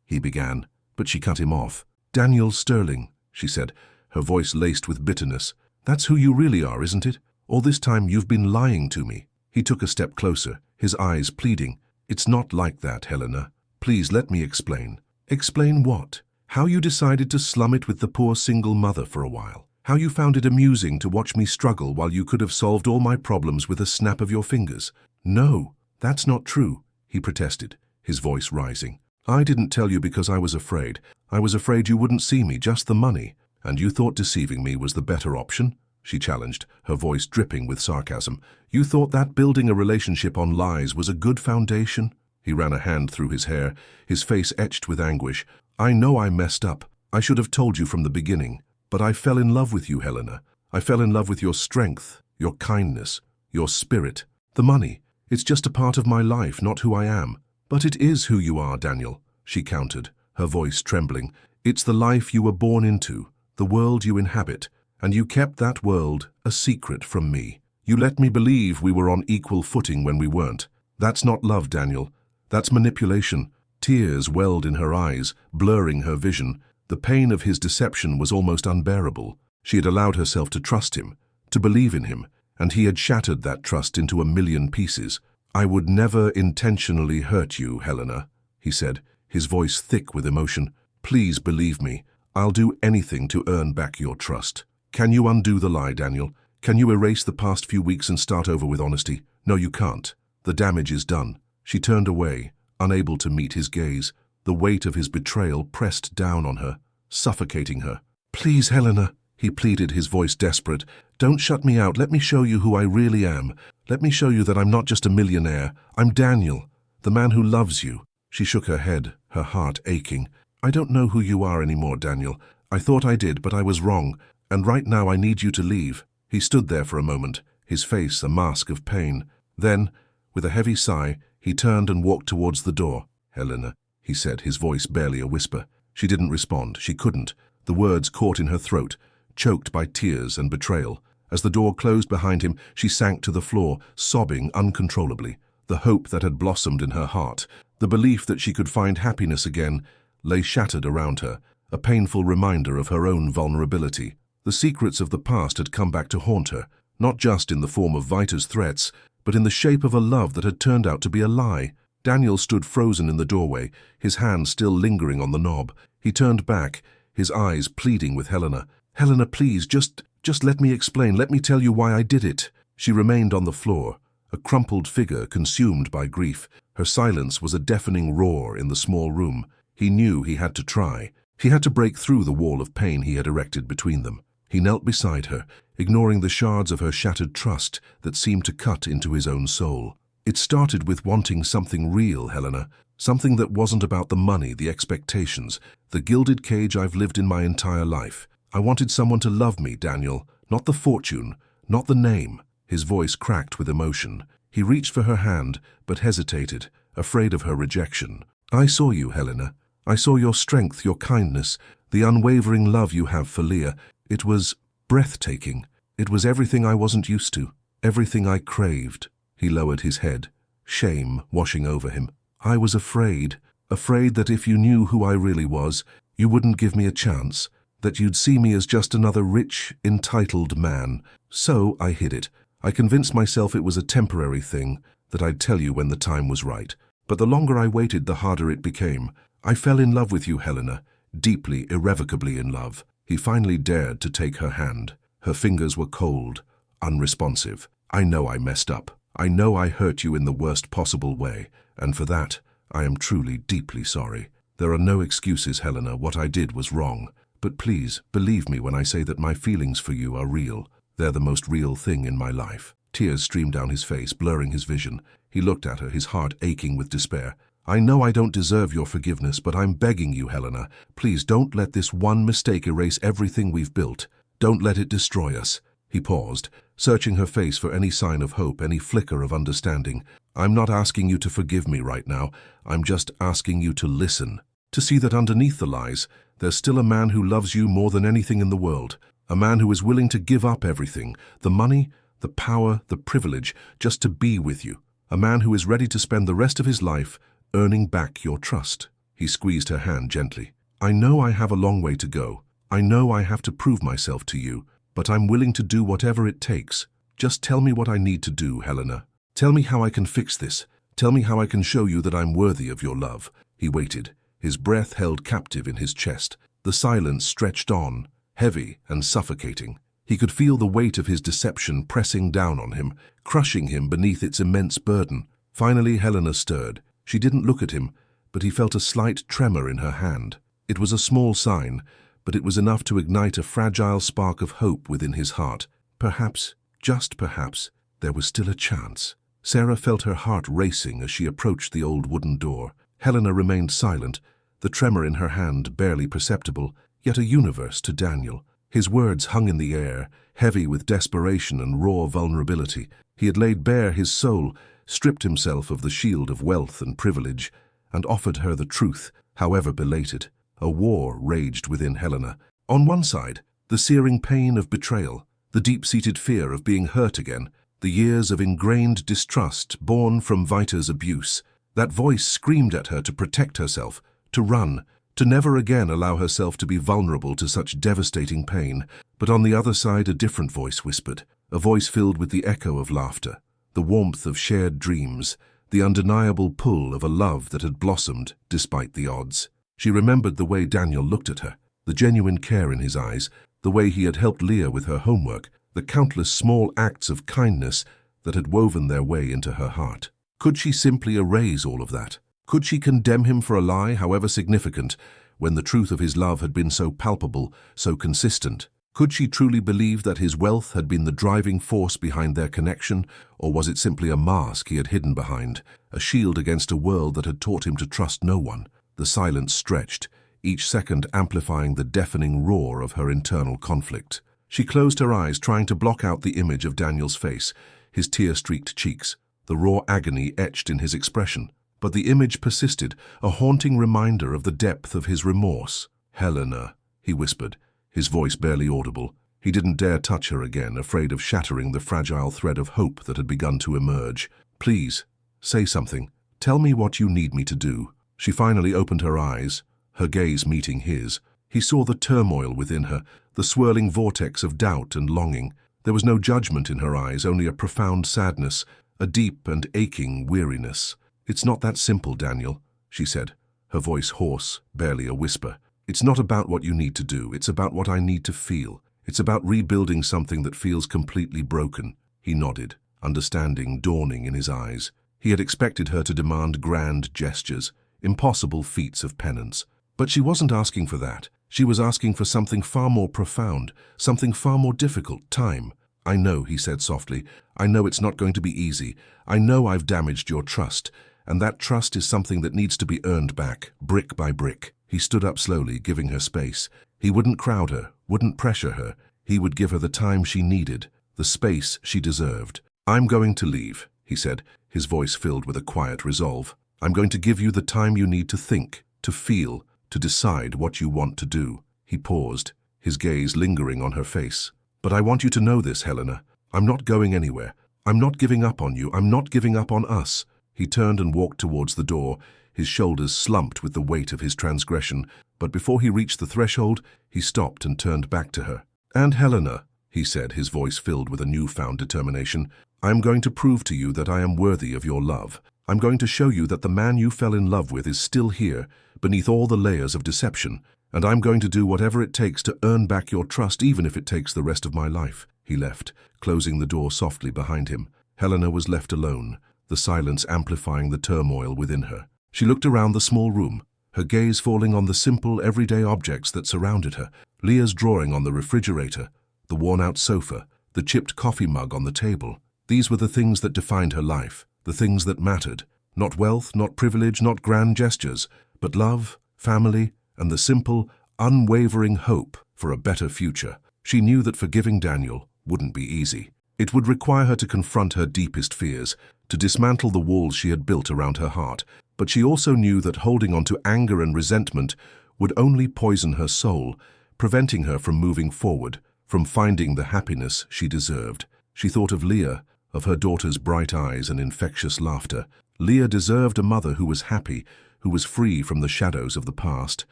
he began, but she cut him off. "Daniel Sterling," she said, her voice laced with bitterness. "That's who you really are, isn't it? All this time you've been lying to me." He took a step closer, his eyes pleading. "It's not like that, Helena. Please let me explain." "Explain what?" "How you decided to slum it with the poor single mother for a while. How you found it amusing to watch me struggle while you could have solved all my problems with a snap of your fingers." "No, that's not true," he protested, his voice rising. "I didn't tell you because I was afraid. I was afraid you wouldn't see me, just the money. And you thought deceiving me was the better option?" she challenged, her voice dripping with sarcasm. "You thought that building a relationship on lies was a good foundation?" He ran a hand through his hair, his face etched with anguish. "I know I messed up. I should have told you from the beginning. But I fell in love with you, Helena. I fell in love with your strength, your kindness, your spirit. The money, it's just a part of my life, not who I am." "But it is who you are, Daniel," she countered, her voice trembling. "It's the life you were born into, the world you inhabit, and you kept that world a secret from me. You let me believe we were on equal footing when we weren't. That's not love, Daniel. That's manipulation. Tears welled in her eyes, blurring her vision. The pain of his deception was almost unbearable. She had allowed herself to trust him, to believe in him, and he had shattered that trust into a million pieces. "I would never intentionally hurt you, Helena," he said, his voice thick with emotion. "Please believe me. I'll do anything to earn back your trust." "Can you undo the lie, Daniel? Can you erase the past few weeks and start over with honesty?" "No, you can't. The damage is done." She turned away, unable to meet his gaze. The weight of his betrayal pressed down on her, suffocating her. "Please, Helena," he pleaded, his voice desperate. "Don't shut me out. Let me show you who I really am. Let me show you that I'm not just a millionaire. I'm Daniel, the man who loves you." She shook her head, her heart aching. "I don't know who you are anymore, Daniel. I thought I did, but I was wrong. And right now I need you to leave." He stood there for a moment, his face a mask of pain. Then, with a heavy sigh, he turned and walked towards the door. "Helena," he said, his voice barely a whisper. She didn't respond. She couldn't. The words caught in her throat, choked by tears and betrayal. As the door closed behind him, she sank to the floor, sobbing uncontrollably. The hope that had blossomed in her heart, the belief that she could find happiness again, lay shattered around her, a painful reminder of her own vulnerability. The secrets of the past had come back to haunt her, not just in the form of Vita's threats, but in the shape of a love that had turned out to be a lie. Daniel stood frozen in the doorway, his hand still lingering on the knob. He turned back, his eyes pleading with Helena. "Helena, please, just let me explain. Let me tell you why I did it." She remained on the floor, a crumpled figure consumed by grief. Her silence was a deafening roar in the small room. He knew he had to try. He had to break through the wall of pain he had erected between them. He knelt beside her, ignoring the shards of her shattered trust that seemed to cut into his own soul. "It started with wanting something real, Helena. Something that wasn't about the money, the expectations, the gilded cage I've lived in my entire life. I wanted someone to love me, Daniel, not the fortune, not the name." His voice cracked with emotion. He reached for her hand, but hesitated, afraid of her rejection. "I saw you, Helena. I saw your strength, your kindness, the unwavering love you have for Leah. It was breathtaking. It was everything I wasn't used to, everything I craved." He lowered his head, shame washing over him. "I was afraid that if you knew who I really was, you wouldn't give me a chance, that you'd see me as just another rich, entitled man. So I hid it. I convinced myself it was a temporary thing, that I'd tell you when the time was right. But the longer I waited, the harder it became. I fell in love with you, Helena, deeply, irrevocably in love." He finally dared to take her hand. Her fingers were cold, unresponsive. "I know I messed up. I know I hurt you in the worst possible way, and for that, I am truly deeply sorry. There are no excuses, Helena. What I did was wrong. But please, believe me when I say that my feelings for you are real. They're the most real thing in my life." Tears streamed down his face, blurring his vision. He looked at her, his heart aching with despair. "I know I don't deserve your forgiveness, but I'm begging you, Helena. Please don't let this one mistake erase everything we've built. Don't let it destroy us." He paused, searching her face for any sign of hope, any flicker of understanding. "I'm not asking you to forgive me right now. I'm just asking you to listen. To see that underneath the lies, there's still a man who loves you more than anything in the world. A man who is willing to give up everything, the money, the power, the privilege, just to be with you. A man who is ready to spend the rest of his life earning back your trust." He squeezed her hand gently. "I know I have a long way to go. I know I have to prove myself to you, but I'm willing to do whatever it takes. Just tell me what I need to do, Helena. Tell me how I can fix this. Tell me how I can show you that I'm worthy of your love." He waited, his breath held captive in his chest. The silence stretched on, heavy and suffocating. He could feel the weight of his deception pressing down on him, crushing him beneath its immense burden. Finally, Helena stirred. She didn't look at him, but he felt a slight tremor in her hand. It was a small sign, but it was enough to ignite a fragile spark of hope within his heart. Perhaps, just perhaps, there was still a chance. Sarah felt her heart racing as she approached the old wooden door. Helena remained silent, the tremor in her hand barely perceptible, yet a universe to Daniel. His words hung in the air, heavy with desperation and raw vulnerability. He had laid bare his soul, stripped himself of the shield of wealth and privilege, and offered her the truth, however belated. A war raged within Helena. On one side, the searing pain of betrayal, the deep-seated fear of being hurt again, the years of ingrained distrust born from Vita's abuse. That voice screamed at her to protect herself, to run, to never again allow herself to be vulnerable to such devastating pain. But on the other side, a different voice whispered, a voice filled with the echo of laughter, the warmth of shared dreams, the undeniable pull of a love that had blossomed despite the odds. She remembered the way Daniel looked at her, the genuine care in his eyes, the way he had helped Leah with her homework, the countless small acts of kindness that had woven their way into her heart. Could she simply erase all of that? Could she condemn him for a lie, however significant, when the truth of his love had been so palpable, so consistent? Could she truly believe that his wealth had been the driving force behind their connection, or was it simply a mask he had hidden behind, a shield against a world that had taught him to trust no one? The silence stretched, each second amplifying the deafening roar of her internal conflict. She closed her eyes, trying to block out the image of Daniel's face, his tear-streaked cheeks, the raw agony etched in his expression. But the image persisted, a haunting reminder of the depth of his remorse. "Helena," he whispered, his voice barely audible. He didn't dare touch her again, afraid of shattering the fragile thread of hope that had begun to emerge. "Please, say something. Tell me what you need me to do." She finally opened her eyes, her gaze meeting his. He saw the turmoil within her, the swirling vortex of doubt and longing. There was no judgment in her eyes, only a profound sadness, a deep and aching weariness. "It's not that simple, Daniel," she said, her voice hoarse, barely a whisper. "It's not about what you need to do, it's about what I need to feel. It's about rebuilding something that feels completely broken." He nodded, understanding dawning in his eyes. He had expected her to demand grand gestures, impossible feats of penance. But she wasn't asking for that. She was asking for something far more profound, something far more difficult: time. "I know," he said softly. "I know it's not going to be easy. I know I've damaged your trust, and that trust is something that needs to be earned back, brick by brick." He stood up slowly, giving her space. He wouldn't crowd her, wouldn't pressure her. He would give her the time she needed, the space she deserved. "I'm going to leave," he said, his voice filled with a quiet resolve. "I'm going to give you the time you need to think, to feel, to decide what you want to do." He paused, his gaze lingering on her face. "But I want you to know this, Helena. I'm not going anywhere. I'm not giving up on you. I'm not giving up on us." He turned and walked towards the door, his shoulders slumped with the weight of his transgression. But before he reached the threshold, he stopped and turned back to her. "And Helena," he said, his voice filled with a newfound determination, "I'm going to prove to you that I am worthy of your love. I'm going to show you that the man you fell in love with is still here, beneath all the layers of deception. And I'm going to do whatever it takes to earn back your trust, even if it takes the rest of my life." He left, closing the door softly behind him. Helena was left alone, the silence amplifying the turmoil within her. She looked around the small room, her gaze falling on the simple, everyday objects that surrounded her. Leah's drawing on the refrigerator, the worn-out sofa, the chipped coffee mug on the table. These were the things that defined her life, the things that mattered. Not wealth, not privilege, not grand gestures, but love, family, and the simple, unwavering hope for a better future. She knew that forgiving Daniel wouldn't be easy. It would require her to confront her deepest fears, to dismantle the walls she had built around her heart. But she also knew that holding on to anger and resentment would only poison her soul, preventing her from moving forward, from finding the happiness she deserved. She thought of Leah, of her daughter's bright eyes and infectious laughter. Leah deserved a mother who was happy, who was free from the shadows of the past.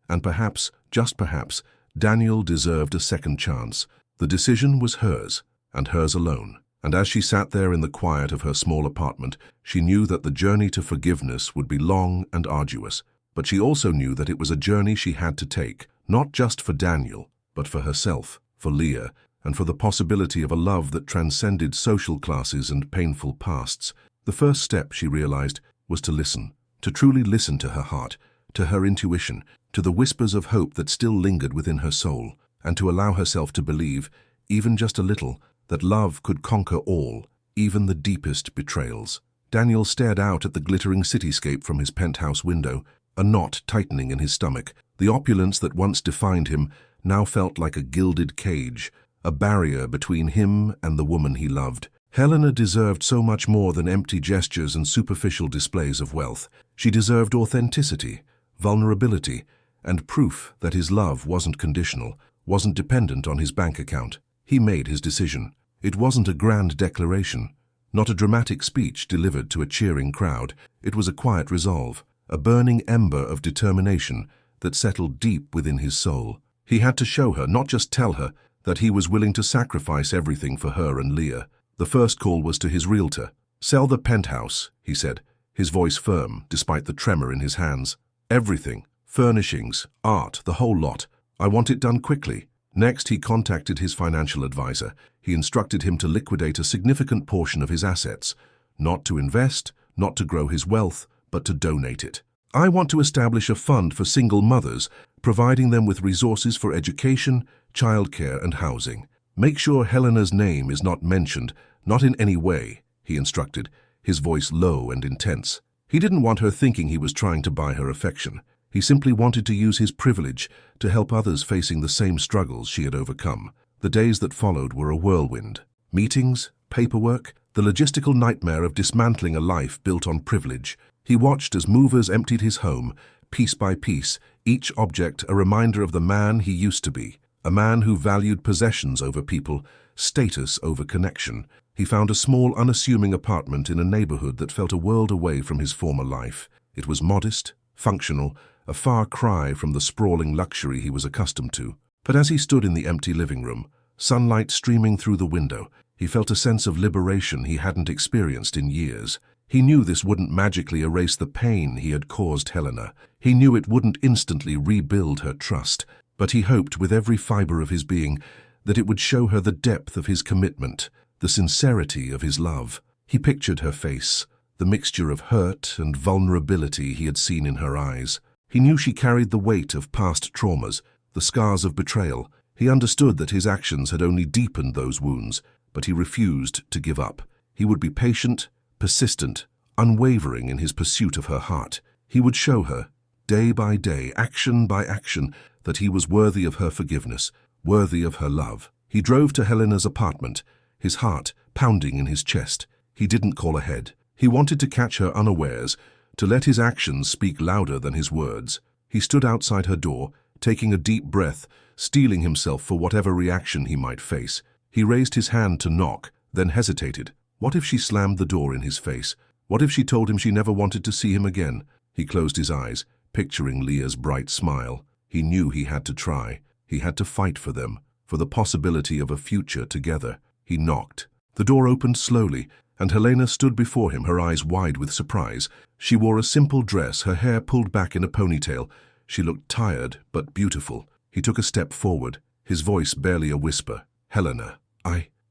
And perhaps, just perhaps, Daniel deserved a second chance. The decision was hers, and hers alone. And as she sat there in the quiet of her small apartment, she knew that the journey to forgiveness would be long and arduous. But she also knew that it was a journey she had to take, not just for Daniel, but for herself, for Leah, and for the possibility of a love that transcended social classes and painful pasts. The first step, she realized, was to listen, to truly listen to her heart, to her intuition, to the whispers of hope that still lingered within her soul, and to allow herself to believe, even just a little, that love could conquer all, even the deepest betrayals. Daniel stared out at the glittering cityscape from his penthouse window, a knot tightening in his stomach. The opulence that once defined him now felt like a gilded cage, a barrier between him and the woman he loved. Helena deserved so much more than empty gestures and superficial displays of wealth. She deserved authenticity, vulnerability, and proof that his love wasn't conditional, wasn't dependent on his bank account. He made his decision. It wasn't a grand declaration, Not a dramatic speech delivered to a cheering crowd. It was a quiet resolve, a burning ember of determination that settled deep within his soul. He had to show her, not just tell her, that he was willing to sacrifice everything for her and Leah. The first call was to his realtor. "Sell the penthouse," he said, his voice firm despite the tremor in his hands. "Everything. Furnishings, art, the whole lot. I want it done quickly." Next, he contacted his financial advisor. He instructed him to liquidate a significant portion of his assets, not to invest, not to grow his wealth, but to donate it. "I want to establish a fund for single mothers, providing them with resources for education, childcare, and housing. Make sure Helena's name is not mentioned, not in any way," he instructed, his voice low and intense. He didn't want her thinking he was trying to buy her affection. He simply wanted to use his privilege to help others facing the same struggles she had overcome. The days that followed were a whirlwind. Meetings, paperwork, the logistical nightmare of dismantling a life built on privilege. He watched as movers emptied his home, piece by piece, each object a reminder of the man he used to be, a man who valued possessions over people, status over connection. He found a small, unassuming apartment in a neighborhood that felt a world away from his former life. It was modest, functional, a far cry from the sprawling luxury he was accustomed to. But as he stood in the empty living room, sunlight streaming through the window, he felt a sense of liberation he hadn't experienced in years. He knew this wouldn't magically erase the pain he had caused Helena. He knew it wouldn't instantly rebuild her trust, but he hoped with every fiber of his being that it would show her the depth of his commitment, the sincerity of his love. He pictured her face, the mixture of hurt and vulnerability he had seen in her eyes. He knew she carried the weight of past traumas, the scars of betrayal. He understood that his actions had only deepened those wounds, but he refused to give up. He would be patient, persistent, unwavering in his pursuit of her heart. He would show her, day by day, action by action, that he was worthy of her forgiveness, worthy of her love. He drove to Helena's apartment, his heart pounding in his chest. He didn't call ahead. He wanted to catch her unawares, to let his actions speak louder than his words. He stood outside her door, taking a deep breath, steeling himself for whatever reaction he might face. He raised his hand to knock, then hesitated. What if she slammed the door in his face? What if she told him she never wanted to see him again? He closed his eyes, picturing Leah's bright smile. He knew he had to try. He had to fight for them, for the possibility of a future together. He knocked. The door opened slowly, and Helena stood before him, her eyes wide with surprise. She wore a simple dress, her hair pulled back in a ponytail. She looked tired, but beautiful. He took a step forward, his voice barely a whisper. "Helena,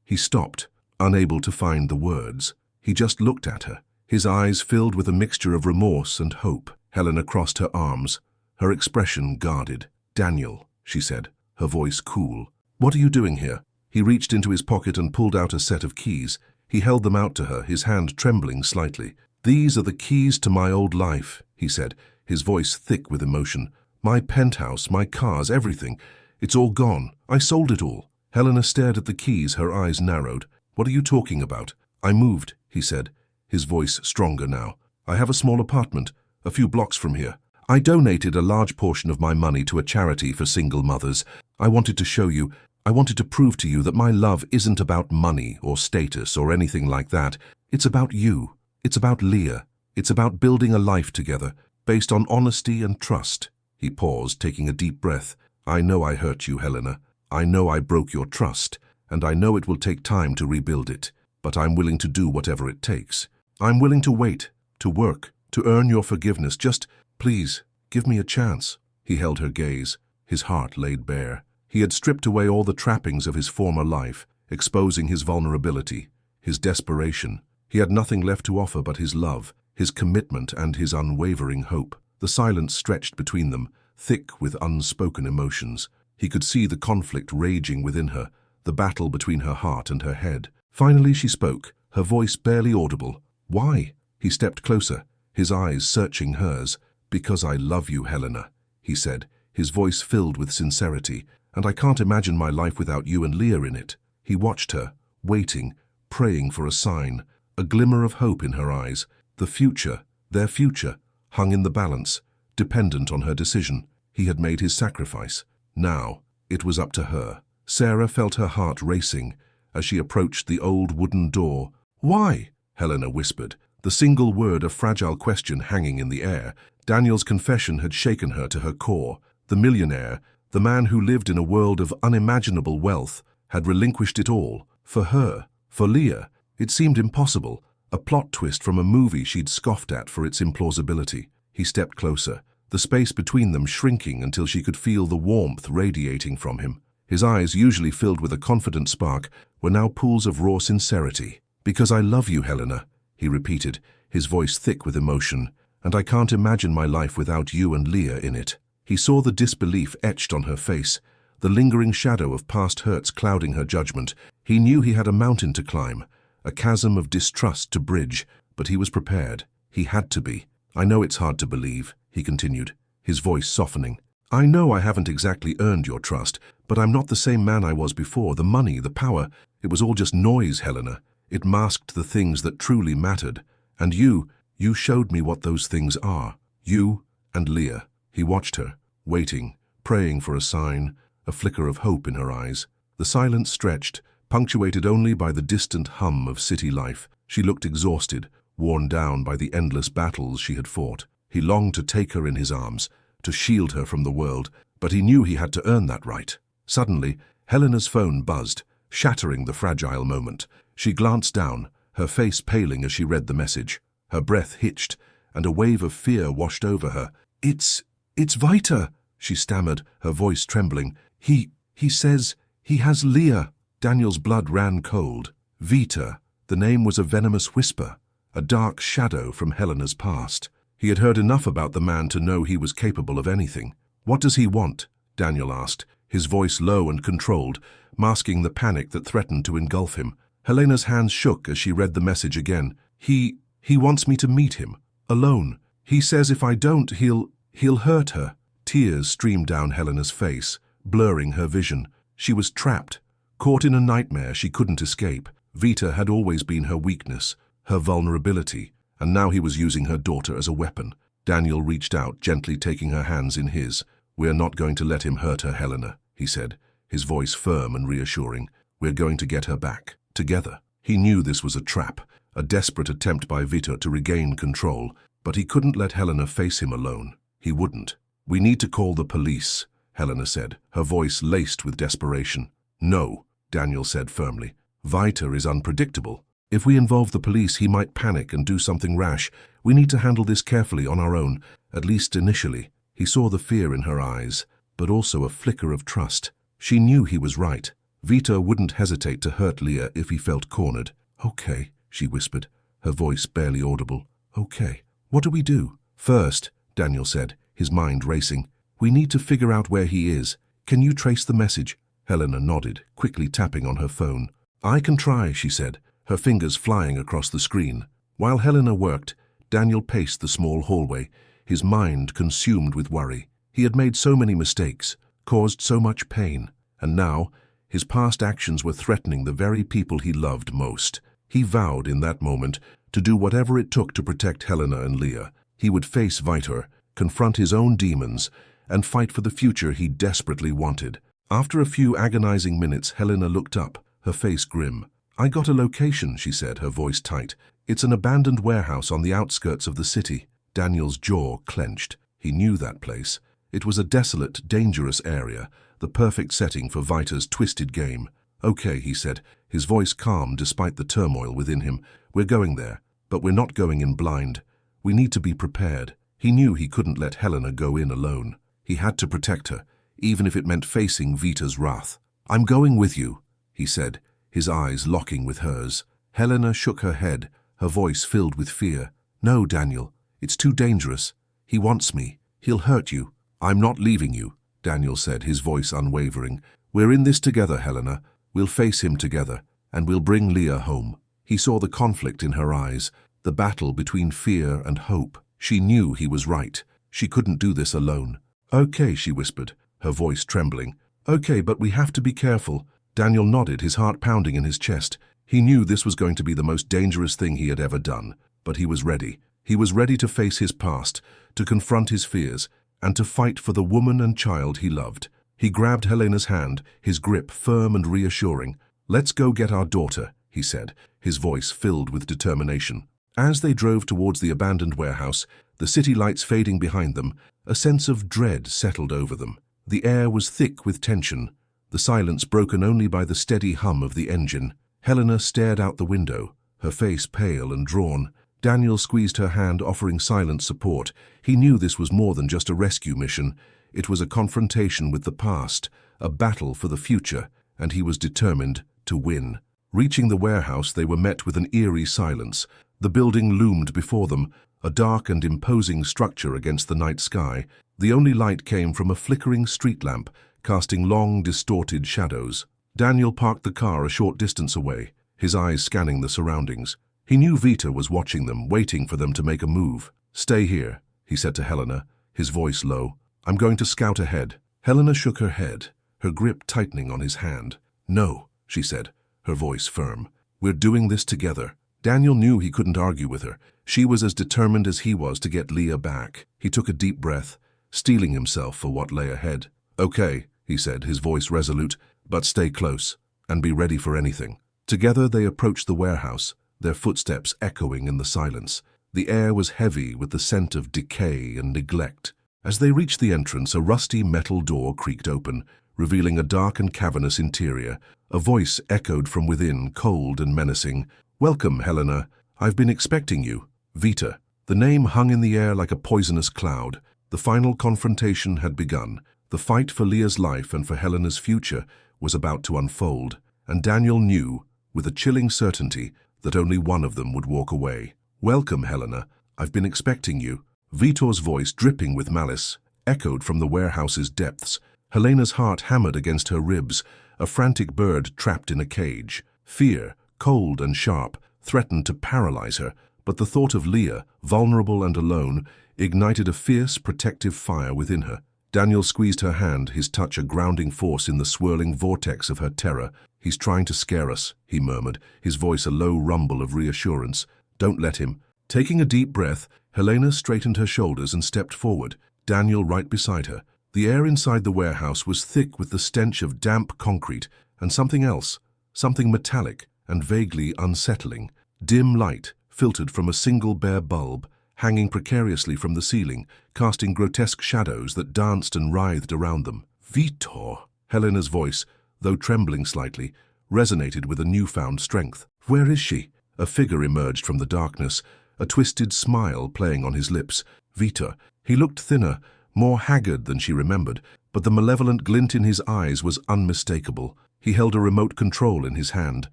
He stopped, unable to find the words. He just looked at her, his eyes filled with a mixture of remorse and hope. Helena crossed her arms, her expression guarded. "Daniel," she said, her voice cool. "What are you doing here?" He reached into his pocket and pulled out a set of keys. He held them out to her, his hand trembling slightly. "These are the keys to my old life," he said, his voice thick with emotion. "My penthouse, my cars, everything. It's all gone. I sold it all." Helena stared at the keys, her eyes narrowed. "What are you talking about?" "I moved," he said, his voice stronger now. "I have a small apartment, a few blocks from here. I donated a large portion of my money to a charity for single mothers. I wanted to prove to you that my love isn't about money or status or anything like that. It's about you. It's about Leah. It's about building a life together, based on honesty and trust." He paused, taking a deep breath. "I know I hurt you, Helena. I know I broke your trust, and I know it will take time to rebuild it, but I'm willing to do whatever it takes. I'm willing to wait, to work, to earn your forgiveness. Just, please, give me a chance." He held her gaze, his heart laid bare. He had stripped away all the trappings of his former life, exposing his vulnerability, his desperation. He had nothing left to offer but his love, his commitment, and his unwavering hope. The silence stretched between them, thick with unspoken emotions. He could see the conflict raging within her, the battle between her heart and her head. Finally she spoke, her voice barely audible. "Why?" He stepped closer, his eyes searching hers. "Because I love you, Helena," he said, his voice filled with sincerity, "and I can't imagine my life without you and Leah in it." He watched her, waiting, praying for a sign, a glimmer of hope in her eyes. The future, their future, hung in the balance, dependent on her decision. He had made his sacrifice. Now, it was up to her. Sarah felt her heart racing as she approached the old wooden door. "Why?" Helena whispered, the single word a fragile question hanging in the air. Daniel's confession had shaken her to her core. The millionaire, the man who lived in a world of unimaginable wealth, had relinquished it all. For her, for Leah, it seemed impossible, a plot twist from a movie she'd scoffed at for its implausibility. He stepped closer, the space between them shrinking until she could feel the warmth radiating from him. His eyes, usually filled with a confident spark, were now pools of raw sincerity. "Because I love you, Helena," he repeated, his voice thick with emotion, "and I can't imagine my life without you and Leah in it." He saw the disbelief etched on her face, the lingering shadow of past hurts clouding her judgment. He knew he had a mountain to climb, a chasm of distrust to bridge, but he was prepared. He had to be. "I know it's hard to believe," he continued, his voice softening. "I know I haven't exactly earned your trust, but I'm not the same man I was before. The money, the power, it was all just noise, Helena. It masked the things that truly mattered. And you showed me what those things are. You and Leah." He watched her, waiting, praying for a sign, a flicker of hope in her eyes. The silence stretched, punctuated only by the distant hum of city life. She looked exhausted, worn down by the endless battles she had fought. He longed to take her in his arms, to shield her from the world, but he knew he had to earn that right. Suddenly, Helena's phone buzzed, shattering the fragile moment. She glanced down, her face paling as she read the message. Her breath hitched, and a wave of fear washed over her. It's Vita," she stammered, her voice trembling. He says he has Leah." Daniel's blood ran cold. Vita, the name was a venomous whisper, a dark shadow from Helena's past. He had heard enough about the man to know he was capable of anything. "What does he want?" Daniel asked, his voice low and controlled, masking the panic that threatened to engulf him. Helena's hands shook as she read the message again. He wants me to meet him, alone. He says if I don't, he'll hurt her." Tears streamed down Helena's face, blurring her vision. She was trapped, caught in a nightmare she couldn't escape. Vita had always been her weakness, her vulnerability, and now he was using her daughter as a weapon. Daniel reached out, gently taking her hands in his. "We're not going to let him hurt her, Helena," he said, his voice firm and reassuring. "We're going to get her back, together." He knew this was a trap, a desperate attempt by Vita to regain control, but he couldn't let Helena face him alone. He wouldn't. "We need to call the police," Helena said, her voice laced with desperation. "No," Daniel said firmly. "Vita is unpredictable. If we involve the police, he might panic and do something rash. We need to handle this carefully on our own, at least initially." He saw the fear in her eyes, but also a flicker of trust. She knew he was right. Vita wouldn't hesitate to hurt Leah if he felt cornered. "Okay," she whispered, her voice barely audible. "Okay. What do we do?" "First," Daniel said, his mind racing, "we need to figure out where he is. Can you trace the message?" Helena nodded, quickly tapping on her phone. "I can try," she said, her fingers flying across the screen. While Helena worked, Daniel paced the small hallway, his mind consumed with worry. He had made so many mistakes, caused so much pain, and now his past actions were threatening the very people he loved most. He vowed in that moment to do whatever it took to protect Helena and Leah. He would face Vita, confront his own demons, and fight for the future he desperately wanted. After a few agonizing minutes, Helena looked up, her face grim. "I got a location," she said, her voice tight. "It's an abandoned warehouse on the outskirts of the city." Daniel's jaw clenched. He knew that place. It was a desolate, dangerous area, the perfect setting for Vita's twisted game. "Okay," he said, his voice calm despite the turmoil within him. "We're going there, but we're not going in blind. We need to be prepared." He knew he couldn't let Helena go in alone. He had to protect her, even if it meant facing Vita's wrath. "I'm going with you," he said, his eyes locking with hers. Helena shook her head, her voice filled with fear. "No, Daniel, it's too dangerous. He wants me. He'll hurt you." "I'm not leaving you," Daniel said, his voice unwavering. "We're in this together, Helena. We'll face him together, and we'll bring Leah home." He saw the conflict in her eyes, the battle between fear and hope. She knew he was right. She couldn't do this alone. "Okay," she whispered, her voice trembling. "Okay, but we have to be careful." Daniel nodded, his heart pounding in his chest. He knew this was going to be the most dangerous thing he had ever done, but he was ready. He was ready to face his past, to confront his fears, and to fight for the woman and child he loved. He grabbed Helena's hand, his grip firm and reassuring. "Let's go get our daughter," he said, his voice filled with determination. As they drove towards the abandoned warehouse, the city lights fading behind them, a sense of dread settled over them. The air was thick with tension, the silence broken only by the steady hum of the engine. Helena stared out the window, her face pale and drawn. Daniel squeezed her hand, offering silent support. He knew this was more than just a rescue mission. It was a confrontation with the past, a battle for the future, and he was determined to win. Reaching the warehouse, they were met with an eerie silence. The building loomed before them, a dark and imposing structure against the night sky. The only light came from a flickering street lamp, casting long, distorted shadows. Daniel parked the car a short distance away, his eyes scanning the surroundings. He knew Vita was watching them, waiting for them to make a move. "Stay here," he said to Helena, his voice low. "I'm going to scout ahead." Helena shook her head, her grip tightening on his hand. "No," she said, her voice firm. "We're doing this together." Daniel knew he couldn't argue with her. She was as determined as he was to get Leah back. He took a deep breath, steeling himself for what lay ahead. "Okay," he said, his voice resolute, "but stay close, and be ready for anything." Together they approached the warehouse, their footsteps echoing in the silence. The air was heavy with the scent of decay and neglect. As they reached the entrance, a rusty metal door creaked open, revealing a dark and cavernous interior. A voice echoed from within, cold and menacing. "Welcome, Helena. I've been expecting you." Vita. The name hung in the air like a poisonous cloud. The final confrontation had begun. The fight for Leah's life and for Helena's future was about to unfold, and Daniel knew, with a chilling certainty, that only one of them would walk away. "Welcome, Helena. I've been expecting you." Vitor's voice, dripping with malice, echoed from the warehouse's depths. Helena's heart hammered against her ribs, a frantic bird trapped in a cage. Fear, cold and sharp, threatened to paralyze her, but the thought of Leah, vulnerable and alone, ignited a fierce, protective fire within her. Daniel squeezed her hand, his touch a grounding force in the swirling vortex of her terror. "He's trying to scare us," he murmured, his voice a low rumble of reassurance. "Don't let him." Taking a deep breath, Helena straightened her shoulders and stepped forward, Daniel right beside her. The air inside the warehouse was thick with the stench of damp concrete and something else, something metallic and vaguely unsettling. Dim light filtered from a single bare bulb, hanging precariously from the ceiling, casting grotesque shadows that danced and writhed around them. "Vitor!" Helena's voice, though trembling slightly, resonated with a newfound strength. "Where is she?" A figure emerged from the darkness, a twisted smile playing on his lips. "Vita." He looked thinner, more haggard than she remembered, but the malevolent glint in his eyes was unmistakable. He held a remote control in his hand,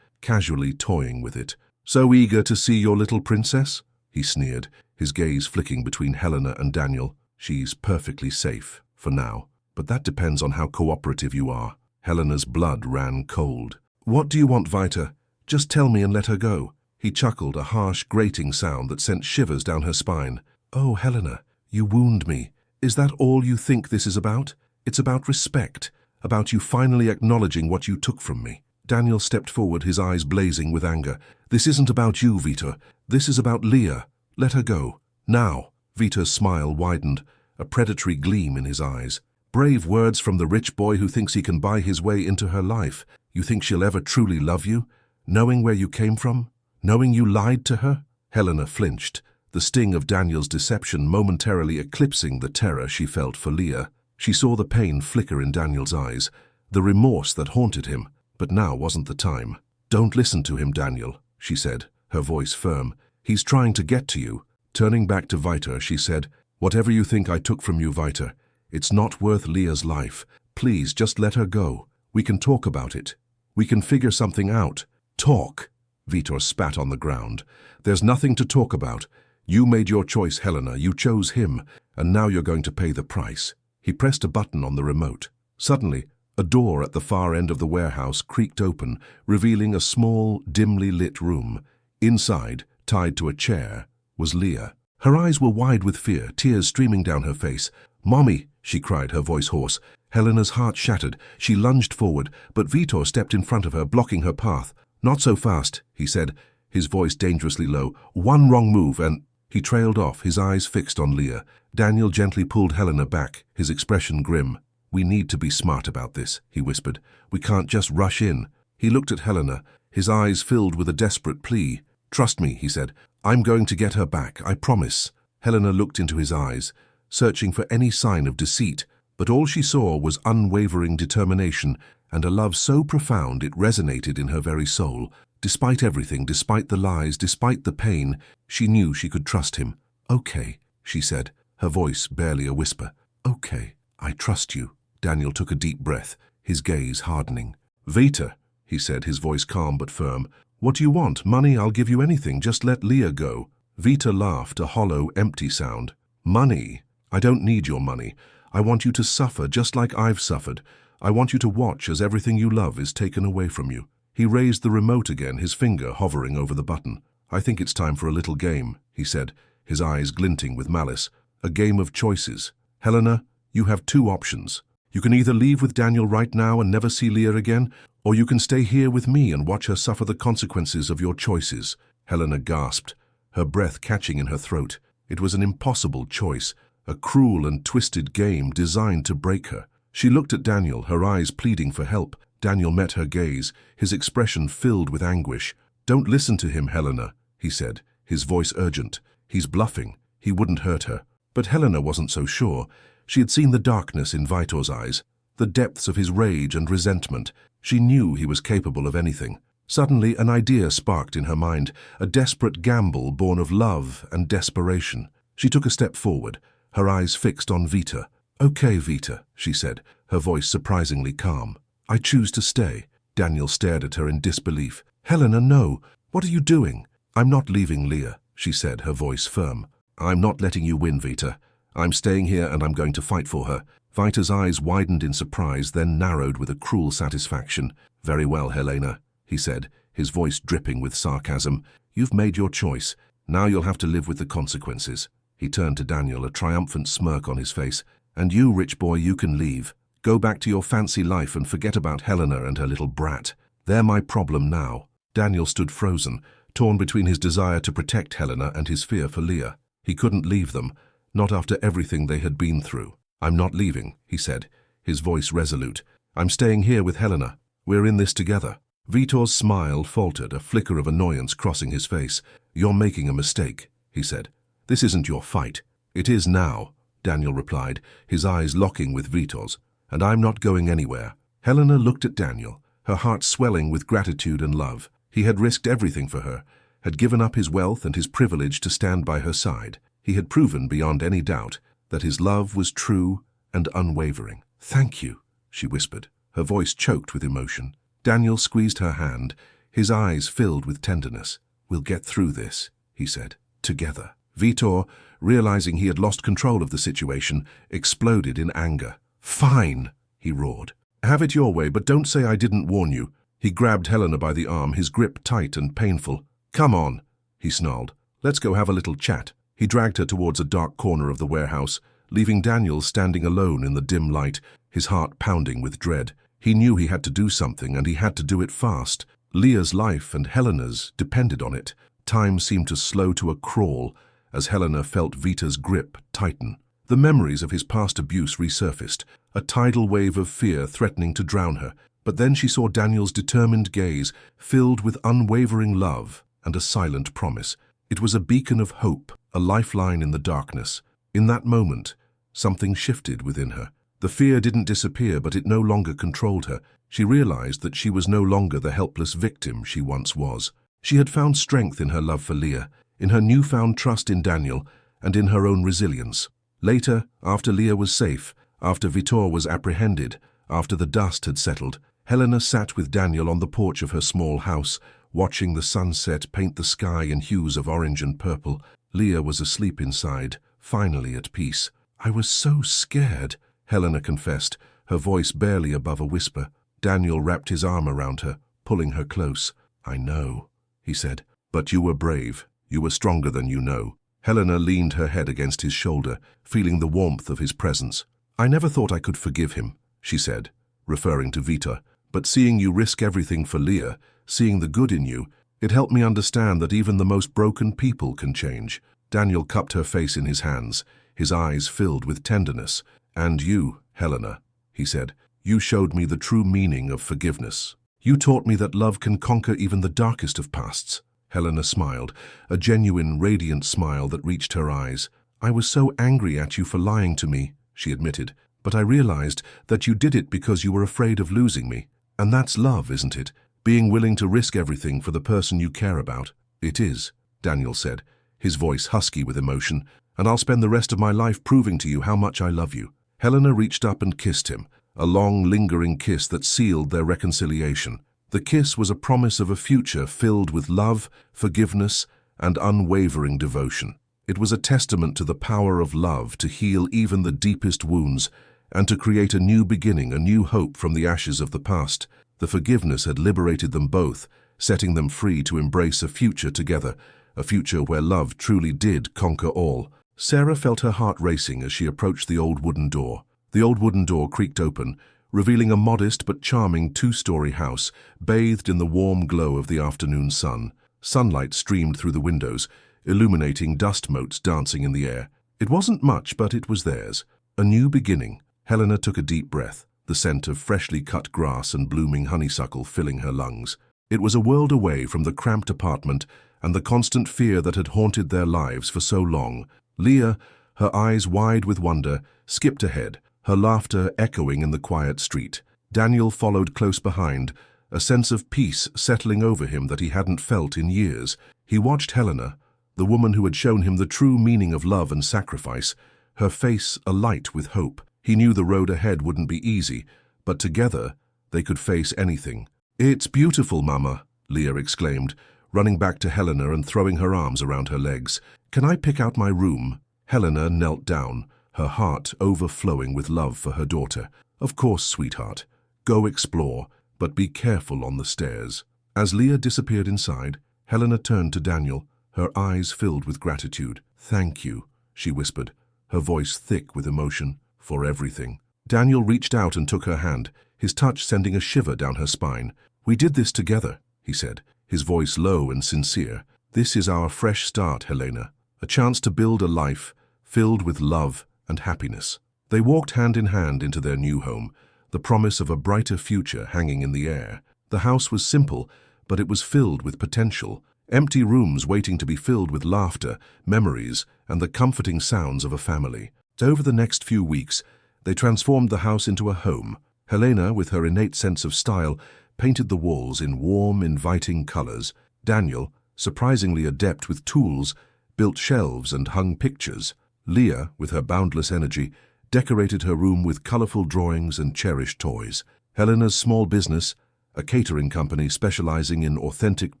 casually toying with it. "So eager to see your little princess?" he sneered, his gaze flicking between Helena and Daniel. "She's perfectly safe, for now. But that depends on how cooperative you are." Helena's blood ran cold. "What do you want, Vita? Just tell me and let her go." He chuckled, a harsh, grating sound that sent shivers down her spine. "Oh, Helena, you wound me. Is that all you think this is about? It's about respect, about you finally acknowledging what you took from me." Daniel stepped forward, his eyes blazing with anger. "This isn't about you, Vita. This is about Leah. Let her go. Now." Vita's smile widened, a predatory gleam in his eyes. "Brave words from the rich boy who thinks he can buy his way into her life. You think she'll ever truly love you? Knowing where you came from? Knowing you lied to her?" Helena flinched, the sting of Daniel's deception momentarily eclipsing the terror she felt for Leah. She saw the pain flicker in Daniel's eyes, the remorse that haunted him, but now wasn't the time. "Don't listen to him, Daniel," she said, her voice firm. "He's trying to get to you." Turning back to Vita, she said, "Whatever you think I took from you, Vita, it's not worth Leah's life. Please, just let her go. We can talk about it. We can figure something out." "Talk?" Vitor spat on the ground. "There's nothing to talk about. You made your choice, Helena. You chose him, and now you're going to pay the price." He pressed a button on the remote. Suddenly, a door at the far end of the warehouse creaked open, revealing a small, dimly lit room. Inside, tied to a chair, was Leah. Her eyes were wide with fear, tears streaming down her face. "Mommy!" she cried, her voice hoarse. Helena's heart shattered. She lunged forward, but Vitor stepped in front of her, blocking her path. "Not so fast," he said, his voice dangerously low. "One wrong move and—" He trailed off, his eyes fixed on Leah. Daniel gently pulled Helena back, his expression grim. "We need to be smart about this," he whispered. "We can't just rush in." He looked at Helena, his eyes filled with a desperate plea. "Trust me," he said. "I'm going to get her back, I promise." Helena looked into his eyes, searching for any sign of deceit, but all she saw was unwavering determination and a love so profound it resonated in her very soul. Despite everything, despite the lies, despite the pain, she knew she could trust him. "Okay," she said, her voice barely a whisper. "Okay, I trust you." Daniel took a deep breath, his gaze hardening. "Vita," he said, his voice calm but firm. "What do you want? Money? I'll give you anything. Just let Leah go." Vita laughed, a hollow, empty sound. "Money? I don't need your money. I want you to suffer just like I've suffered. I want you to watch as everything you love is taken away from you." He raised the remote again, his finger hovering over the button. "I think it's time for a little game," he said, his eyes glinting with malice. "A game of choices. Helena, you have two options. You can either leave with Daniel right now and never see Leah again, or you can stay here with me and watch her suffer the consequences of your choices." Helena gasped, her breath catching in her throat. It was an impossible choice, a cruel and twisted game designed to break her. She looked at Daniel, her eyes pleading for help. Daniel met her gaze, his expression filled with anguish. "Don't listen to him, Helena," he said, his voice urgent. "He's bluffing. He wouldn't hurt her." But Helena wasn't so sure. She had seen the darkness in Vitor's eyes, the depths of his rage and resentment. She knew he was capable of anything. Suddenly, an idea sparked in her mind, a desperate gamble born of love and desperation. She took a step forward, her eyes fixed on Vita. "Okay, Vita," she said, her voice surprisingly calm. "I choose to stay." Daniel stared at her in disbelief. "Helena, no. What are you doing?" "I'm not leaving Leah," she said, her voice firm. "I'm not letting you win, Vita. I'm staying here and I'm going to fight for her." Vita's eyes widened in surprise, then narrowed with a cruel satisfaction. "Very well, Helena," he said, his voice dripping with sarcasm. "You've made your choice. Now you'll have to live with the consequences." He turned to Daniel, a triumphant smirk on his face. "And you, rich boy, you can leave. Go back to your fancy life and forget about Helena and her little brat. They're my problem now." Daniel stood frozen, torn between his desire to protect Helena and his fear for Leah. He couldn't leave them, not after everything they had been through. "I'm not leaving," he said, his voice resolute. "I'm staying here with Helena. We're in this together." Vitor's smile faltered, a flicker of annoyance crossing his face. "You're making a mistake," he said. "This isn't your fight." "It is now," Daniel replied, his eyes locking with Vitor's. "And I'm not going anywhere." Helena looked at Daniel, her heart swelling with gratitude and love. He had risked everything for her, had given up his wealth and his privilege to stand by her side. He had proven beyond any doubt that his love was true and unwavering. "Thank you," she whispered, her voice choked with emotion. Daniel squeezed her hand, his eyes filled with tenderness. "We'll get through this," he said, "together." Vitor, realizing he had lost control of the situation, exploded in anger. "Fine," he roared. "Have it your way, but don't say I didn't warn you." He grabbed Helena by the arm, his grip tight and painful. "Come on," he snarled. "Let's go have a little chat." He dragged her towards a dark corner of the warehouse, leaving Daniel standing alone in the dim light, his heart pounding with dread. He knew he had to do something, and he had to do it fast. Leah's life and Helena's depended on it. Time seemed to slow to a crawl as Helena felt Vita's grip tighten. The memories of his past abuse resurfaced, a tidal wave of fear threatening to drown her. But then she saw Daniel's determined gaze, filled with unwavering love and a silent promise. It was a beacon of hope, a lifeline in the darkness. In that moment, something shifted within her. The fear didn't disappear, but it no longer controlled her. She realized that she was no longer the helpless victim she once was. She had found strength in her love for Leah, in her newfound trust in Daniel, and in her own resilience. Later, after Leah was safe, after Vitor was apprehended, after the dust had settled, Helena sat with Daniel on the porch of her small house, watching the sunset paint the sky in hues of orange and purple. Leah was asleep inside, finally at peace. "I was so scared," Helena confessed, her voice barely above a whisper. Daniel wrapped his arm around her, pulling her close. "I know," he said, "but you were brave. You were stronger than you know." Helena leaned her head against his shoulder, feeling the warmth of his presence. "I never thought I could forgive him," she said, referring to Vita. "But seeing you risk everything for Leah, seeing the good in you, it helped me understand that even the most broken people can change." Daniel cupped her face in his hands, his eyes filled with tenderness. "And you, Helena," he said, "you showed me the true meaning of forgiveness." You taught me that love can conquer even the darkest of pasts. Helena smiled, a genuine, radiant smile that reached her eyes. I was so angry at you for lying to me, she admitted, but I realized that you did it because you were afraid of losing me. And that's love, isn't it? Being willing to risk everything for the person you care about. It is, Daniel said, his voice husky with emotion, and I'll spend the rest of my life proving to you how much I love you. Helena reached up and kissed him, a long, lingering kiss that sealed their reconciliation. The kiss was a promise of a future filled with love, forgiveness, and unwavering devotion. It was a testament to the power of love to heal even the deepest wounds and to create a new beginning, a new hope from the ashes of the past. The forgiveness had liberated them both, setting them free to embrace a future together, a future where love truly did conquer all. Sarah felt her heart racing as she approached the old wooden door. The old wooden door creaked open, revealing a modest but charming two-story house, bathed in the warm glow of the afternoon sun. Sunlight streamed through the windows, illuminating dust motes dancing in the air. It wasn't much, but it was theirs. A new beginning. Helena took a deep breath, the scent of freshly cut grass and blooming honeysuckle filling her lungs. It was a world away from the cramped apartment and the constant fear that had haunted their lives for so long. Leah, her eyes wide with wonder, skipped ahead, her laughter echoing in the quiet street. Daniel followed close behind, a sense of peace settling over him that he hadn't felt in years. He watched Helena, the woman who had shown him the true meaning of love and sacrifice, her face alight with hope. He knew the road ahead wouldn't be easy, but together they could face anything. "It's beautiful, Mama," Leah exclaimed, running back to Helena and throwing her arms around her legs. "Can I pick out my room?" Helena knelt down, her heart overflowing with love for her daughter. "Of course, sweetheart. Go explore, but be careful on the stairs." As Leah disappeared inside, Helena turned to Daniel, her eyes filled with gratitude. "Thank you," she whispered, her voice thick with emotion, "for everything." Daniel reached out and took her hand, his touch sending a shiver down her spine. "We did this together," he said, his voice low and sincere. "This is our fresh start, Helena, a chance to build a life filled with love and happiness." They walked hand in hand into their new home, the promise of a brighter future hanging in the air. The house was simple, but it was filled with potential. Empty rooms waiting to be filled with laughter, memories, and the comforting sounds of a family. Over the next few weeks, they transformed the house into a home. Helena, with her innate sense of style, painted the walls in warm, inviting colors. Daniel, surprisingly adept with tools, built shelves and hung pictures. Leah, with her boundless energy, decorated her room with colorful drawings and cherished toys. Helena's small business, a catering company specializing in authentic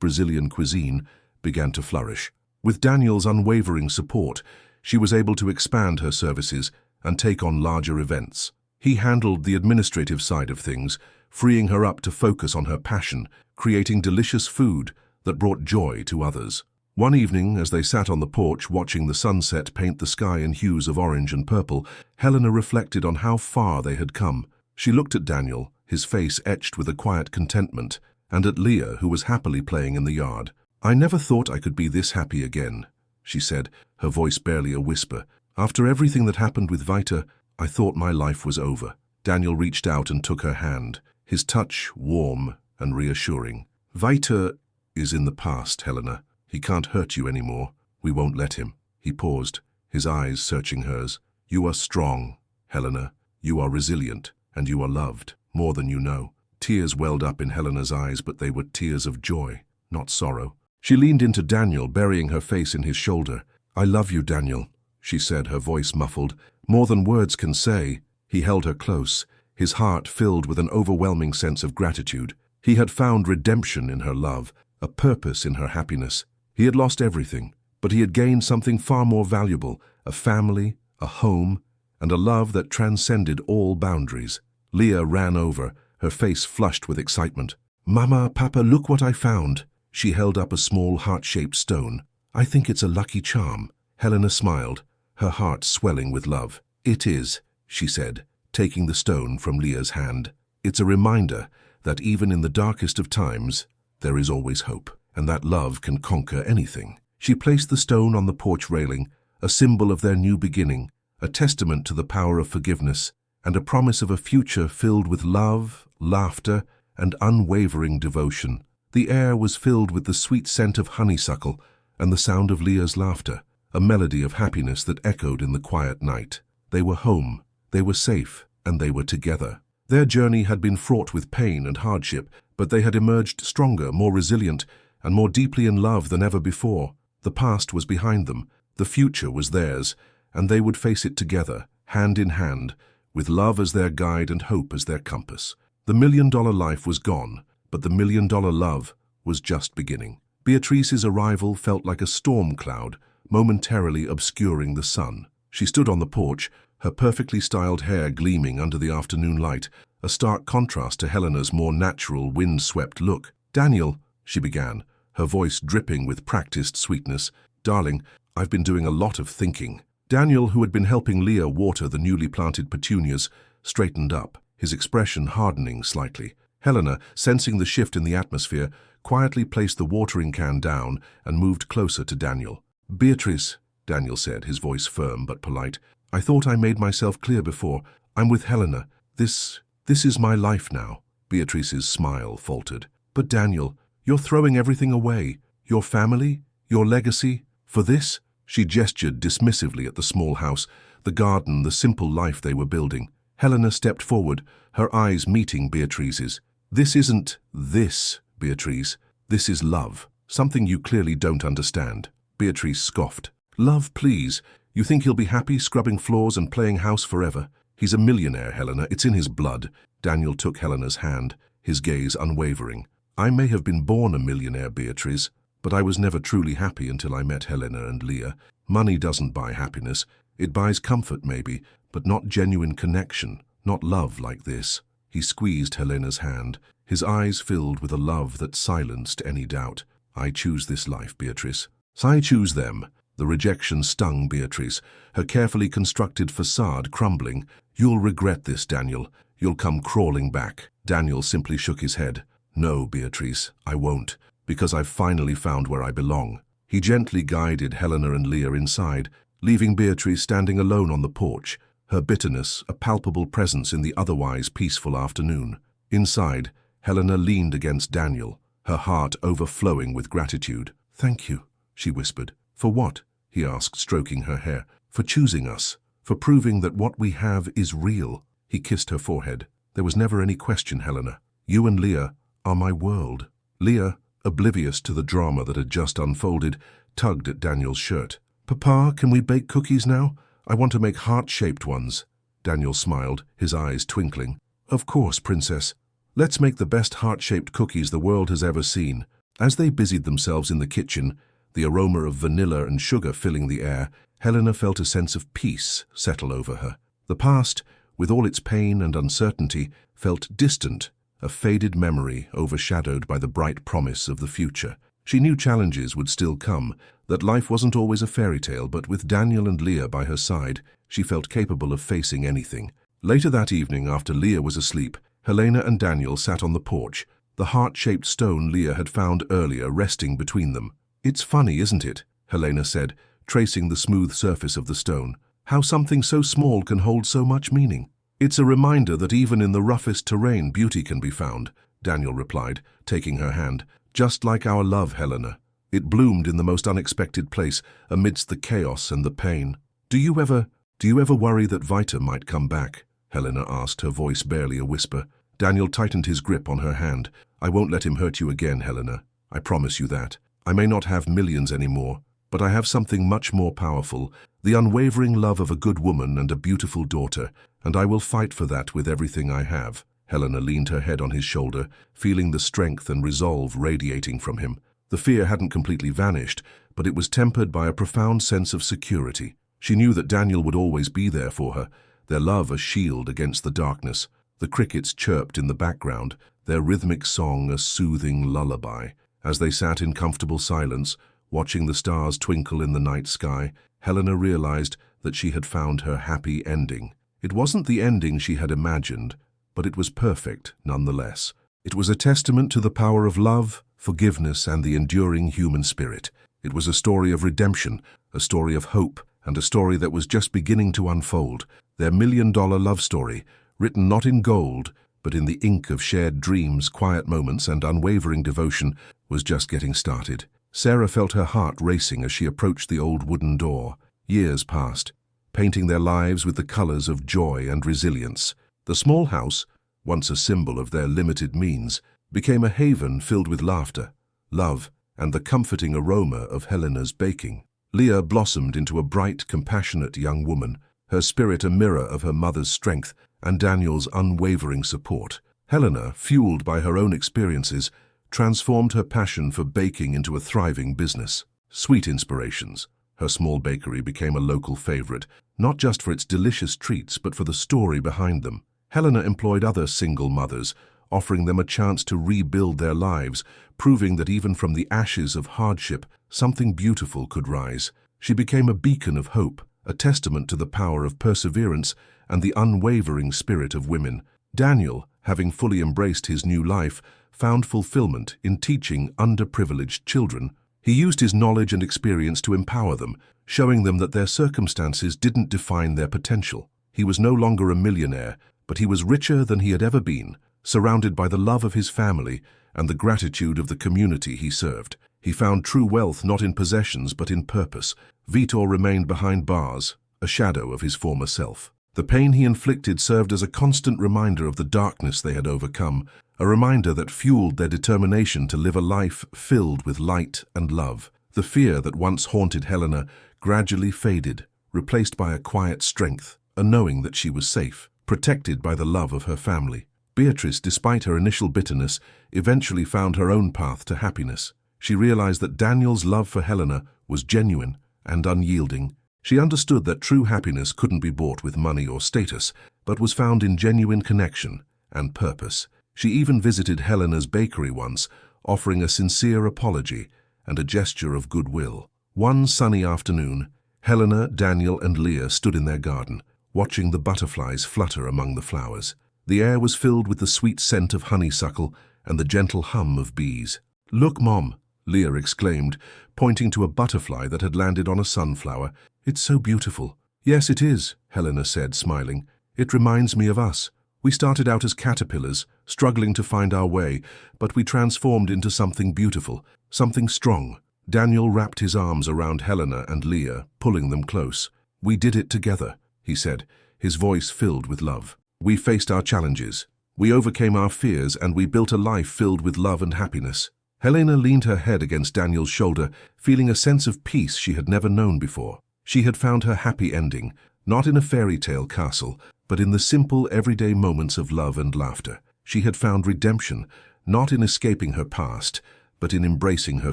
Brazilian cuisine, began to flourish. With Daniel's unwavering support, she was able to expand her services and take on larger events. He handled the administrative side of things, freeing her up to focus on her passion, creating delicious food that brought joy to others. One evening, as they sat on the porch watching the sunset paint the sky in hues of orange and purple, Helena reflected on how far they had come. She looked at Daniel, his face etched with a quiet contentment, and at Leah, who was happily playing in the yard. "I never thought I could be this happy again," she said, her voice barely a whisper. "After everything that happened with Vita, I thought my life was over." Daniel reached out and took her hand, his touch warm and reassuring. "Vita is in the past, Helena. He can't hurt you anymore. We won't let him." He paused, his eyes searching hers. "You are strong, Helena. You are resilient, and you are loved, more than you know." Tears welled up in Helena's eyes, but they were tears of joy, not sorrow. She leaned into Daniel, burying her face in his shoulder. "I love you, Daniel," she said, her voice muffled. "More than words can say." He held her close, his heart filled with an overwhelming sense of gratitude. He had found redemption in her love, a purpose in her happiness. He had lost everything, but he had gained something far more valuable, a family, a home, and a love that transcended all boundaries. Leah ran over, her face flushed with excitement. "Mama, Papa, look what I found." She held up a small heart-shaped stone. "I think it's a lucky charm." Helena smiled, her heart swelling with love. "It is," she said, taking the stone from Leah's hand. "It's a reminder that even in the darkest of times, there is always hope, and that love can conquer anything." She placed the stone on the porch railing, a symbol of their new beginning, a testament to the power of forgiveness, and a promise of a future filled with love, laughter, and unwavering devotion. The air was filled with the sweet scent of honeysuckle and the sound of Leah's laughter, a melody of happiness that echoed in the quiet night. They were home, they were safe, and they were together. Their journey had been fraught with pain and hardship, but they had emerged stronger, more resilient, and more deeply in love than ever before. The past was behind them, the future was theirs, and they would face it together, hand in hand, with love as their guide and hope as their compass. The million-dollar life was gone, but the million-dollar love was just beginning. Beatrice's arrival felt like a storm cloud, momentarily obscuring the sun. She stood on the porch, her perfectly styled hair gleaming under the afternoon light, a stark contrast to Helena's more natural, wind-swept look. "Daniel," she began, her voice dripping with practiced sweetness, "darling, I've been doing a lot of thinking." Daniel, who had been helping Leah water the newly planted petunias, straightened up, his expression hardening slightly. Helena, sensing the shift in the atmosphere, quietly placed the watering can down and moved closer to Daniel. "Beatrice," Daniel said, his voice firm but polite, "I thought I made myself clear before. I'm with Helena. This is my life now." Beatrice's smile faltered. "But Daniel, you're throwing everything away. Your family, your legacy, for this?" She gestured dismissively at the small house, the garden, the simple life they were building. Helena stepped forward, her eyes meeting Beatrice's. "This isn't this, Beatrice. This is love. Something you clearly don't understand." Beatrice scoffed. "Love, please. You think he'll be happy scrubbing floors and playing house forever? He's a millionaire, Helena. It's in his blood." Daniel took Helena's hand, his gaze unwavering. "I may have been born a millionaire, Beatrice, but I was never truly happy until I met Helena and Leah. Money doesn't buy happiness. It buys comfort, maybe, but not genuine connection, not love like this." He squeezed Helena's hand, his eyes filled with a love that silenced any doubt. "I choose this life, Beatrice. I choose them." The rejection stung Beatrice, her carefully constructed facade crumbling. "You'll regret this, Daniel. You'll come crawling back." Daniel simply shook his head. "No, Beatrice, I won't, because I've finally found where I belong." He gently guided Helena and Leah inside, leaving Beatrice standing alone on the porch, her bitterness a palpable presence in the otherwise peaceful afternoon. Inside, Helena leaned against Daniel, her heart overflowing with gratitude. "Thank you," she whispered. "For what?" he asked, stroking her hair. "For choosing us, for proving that what we have is real." He kissed her forehead. "There was never any question, Helena. You and Leah are my world." Leah, oblivious to the drama that had just unfolded, tugged at Daniel's shirt. "Papa, can we bake cookies now? I want to make heart-shaped ones." Daniel smiled, his eyes twinkling. "Of course, Princess. Let's make the best heart-shaped cookies the world has ever seen." As they busied themselves in the kitchen, the aroma of vanilla and sugar filling the air, Helena felt a sense of peace settle over her. The past, with all its pain and uncertainty, felt distant, a faded memory overshadowed by the bright promise of the future. She knew challenges would still come, that life wasn't always a fairy tale, but with Daniel and Leah by her side, she felt capable of facing anything. Later that evening, after Leah was asleep, Helena and Daniel sat on the porch, the heart-shaped stone Leah had found earlier resting between them. "It's funny, isn't it?" Helena said, tracing the smooth surface of the stone. "How something so small can hold so much meaning." "It's a reminder that even in the roughest terrain beauty can be found," Daniel replied, taking her hand. "Just like our love, Helena. It bloomed in the most unexpected place, amidst the chaos and the pain." Do you ever worry that Vita might come back?" Helena asked, her voice barely a whisper. Daniel tightened his grip on her hand. "I won't let him hurt you again, Helena. I promise you that. I may not have millions anymore, but I have something much more powerful, the unwavering love of a good woman and a beautiful daughter, and I will fight for that with everything I have." Helena leaned her head on his shoulder, feeling the strength and resolve radiating from him. The fear hadn't completely vanished, but it was tempered by a profound sense of security. She knew that Daniel would always be there for her, their love a shield against the darkness. The crickets chirped in the background, their rhythmic song a soothing lullaby. As they sat in comfortable silence, watching the stars twinkle in the night sky, Helena realized that she had found her happy ending. It wasn't the ending she had imagined, but it was perfect nonetheless. It was a testament to the power of love, forgiveness, and the enduring human spirit. It was a story of redemption, a story of hope, and a story that was just beginning to unfold. Their million-dollar love story, written not in gold, but in the ink of shared dreams, quiet moments, and unwavering devotion was just getting started. Sarah felt her heart racing as she approached the old wooden door. Years passed, painting their lives with the colors of joy and resilience. The small house, once a symbol of their limited means, became a haven filled with laughter, love, and the comforting aroma of Helena's baking. Leah blossomed into a bright, compassionate young woman, her spirit a mirror of her mother's strength and Daniel's unwavering support. Helena, fueled by her own experiences, transformed her passion for baking into a thriving business. Sweet Inspirations, her small bakery, became a local favorite, not just for its delicious treats but for the story behind them. Helena employed other single mothers, offering them a chance to rebuild their lives, proving that even from the ashes of hardship, something beautiful could rise. She became a beacon of hope, a testament to the power of perseverance and the unwavering spirit of women. Daniel, having fully embraced his new life, found fulfillment in teaching underprivileged children. He used his knowledge and experience to empower them, showing them that their circumstances didn't define their potential. He was no longer a millionaire, but he was richer than he had ever been, surrounded by the love of his family and the gratitude of the community he served. He found true wealth not in possessions but in purpose. Vitor remained behind bars, a shadow of his former self. The pain he inflicted served as a constant reminder of the darkness they had overcome, a reminder that fueled their determination to live a life filled with light and love. The fear that once haunted Helena gradually faded, replaced by a quiet strength, a knowing that she was safe, protected by the love of her family. Beatrice, despite her initial bitterness, eventually found her own path to happiness. She realized that Daniel's love for Helena was genuine and unyielding. She understood that true happiness couldn't be bought with money or status, but was found in genuine connection and purpose. She even visited Helena's bakery once, offering a sincere apology and a gesture of goodwill. One sunny afternoon, Helena, Daniel, and Leah stood in their garden, watching the butterflies flutter among the flowers. The air was filled with the sweet scent of honeysuckle and the gentle hum of bees. "Look, Mom," Leah exclaimed, pointing to a butterfly that had landed on a sunflower. "It's so beautiful." "Yes, it is," Helena said, smiling. "It reminds me of us. We started out as caterpillars, struggling to find our way, but we transformed into something beautiful, something strong." Daniel wrapped his arms around Helena and Leah, pulling them close. "We did it together," he said, his voice filled with love. "We faced our challenges. We overcame our fears, and we built a life filled with love and happiness." Helena leaned her head against Daniel's shoulder, feeling a sense of peace she had never known before. She had found her happy ending, not in a fairy tale castle, but in the simple, everyday moments of love and laughter. She had found redemption, not in escaping her past, but in embracing her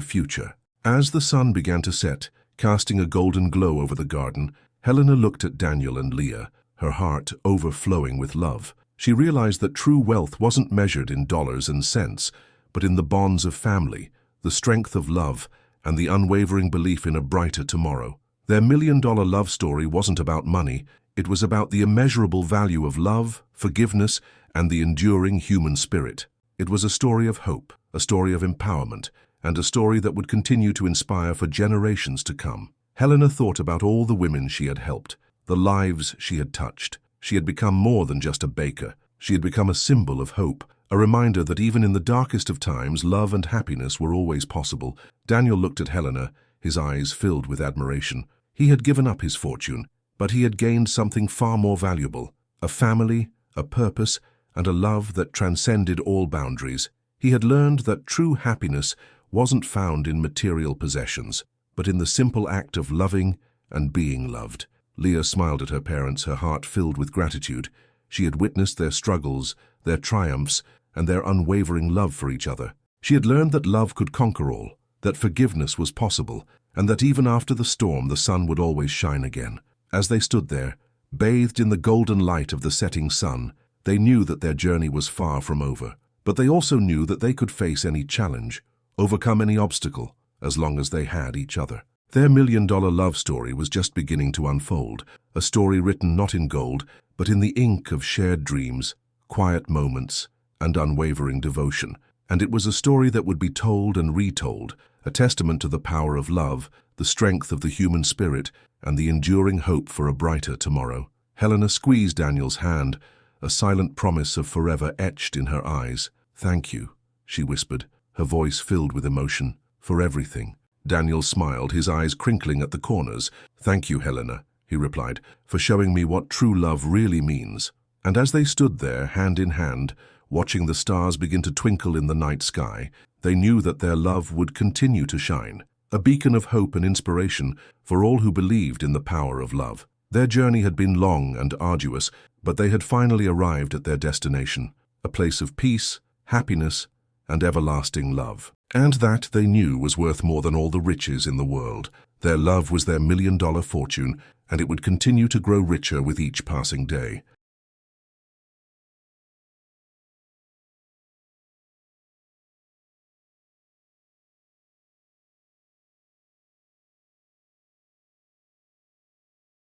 future. As the sun began to set, casting a golden glow over the garden, Helena looked at Daniel and Leah, her heart overflowing with love. She realized that true wealth wasn't measured in dollars and cents, but in the bonds of family, the strength of love, and the unwavering belief in a brighter tomorrow. Their million-dollar love story wasn't about money, it was about the immeasurable value of love, forgiveness, and the enduring human spirit. It was a story of hope, a story of empowerment, and a story that would continue to inspire for generations to come. Helena thought about all the women she had helped, the lives she had touched. She had become more than just a baker. She had become a symbol of hope, a reminder that even in the darkest of times, love and happiness were always possible. Daniel looked at Helena, his eyes filled with admiration. He had given up his fortune, but he had gained something far more valuable, a family, a purpose, and a love that transcended all boundaries. He had learned that true happiness wasn't found in material possessions, but in the simple act of loving and being loved. Leah smiled at her parents, her heart filled with gratitude. She had witnessed their struggles, their triumphs, and their unwavering love for each other. She had learned that love could conquer all, that forgiveness was possible, and that even after the storm the sun would always shine again. As they stood there, bathed in the golden light of the setting sun, they knew that their journey was far from over. But they also knew that they could face any challenge, overcome any obstacle, as long as they had each other. Their million-dollar love story was just beginning to unfold, a story written not in gold, but in the ink of shared dreams, quiet moments, and unwavering devotion. And it was a story that would be told and retold, a testament to the power of love, the strength of the human spirit, and the enduring hope for a brighter tomorrow. Helena squeezed Daniel's hand, a silent promise of forever etched in her eyes. "Thank you," she whispered, her voice filled with emotion, "for everything." Daniel smiled, his eyes crinkling at the corners. "Thank you, Helena," he replied, "for showing me what true love really means." And as they stood there, hand in hand, watching the stars begin to twinkle in the night sky, they knew that their love would continue to shine, a beacon of hope and inspiration for all who believed in the power of love. Their journey had been long and arduous, but they had finally arrived at their destination, a place of peace, happiness, and everlasting love. And that, they knew, was worth more than all the riches in the world. Their love was their $1 million fortune, and it would continue to grow richer with each passing day.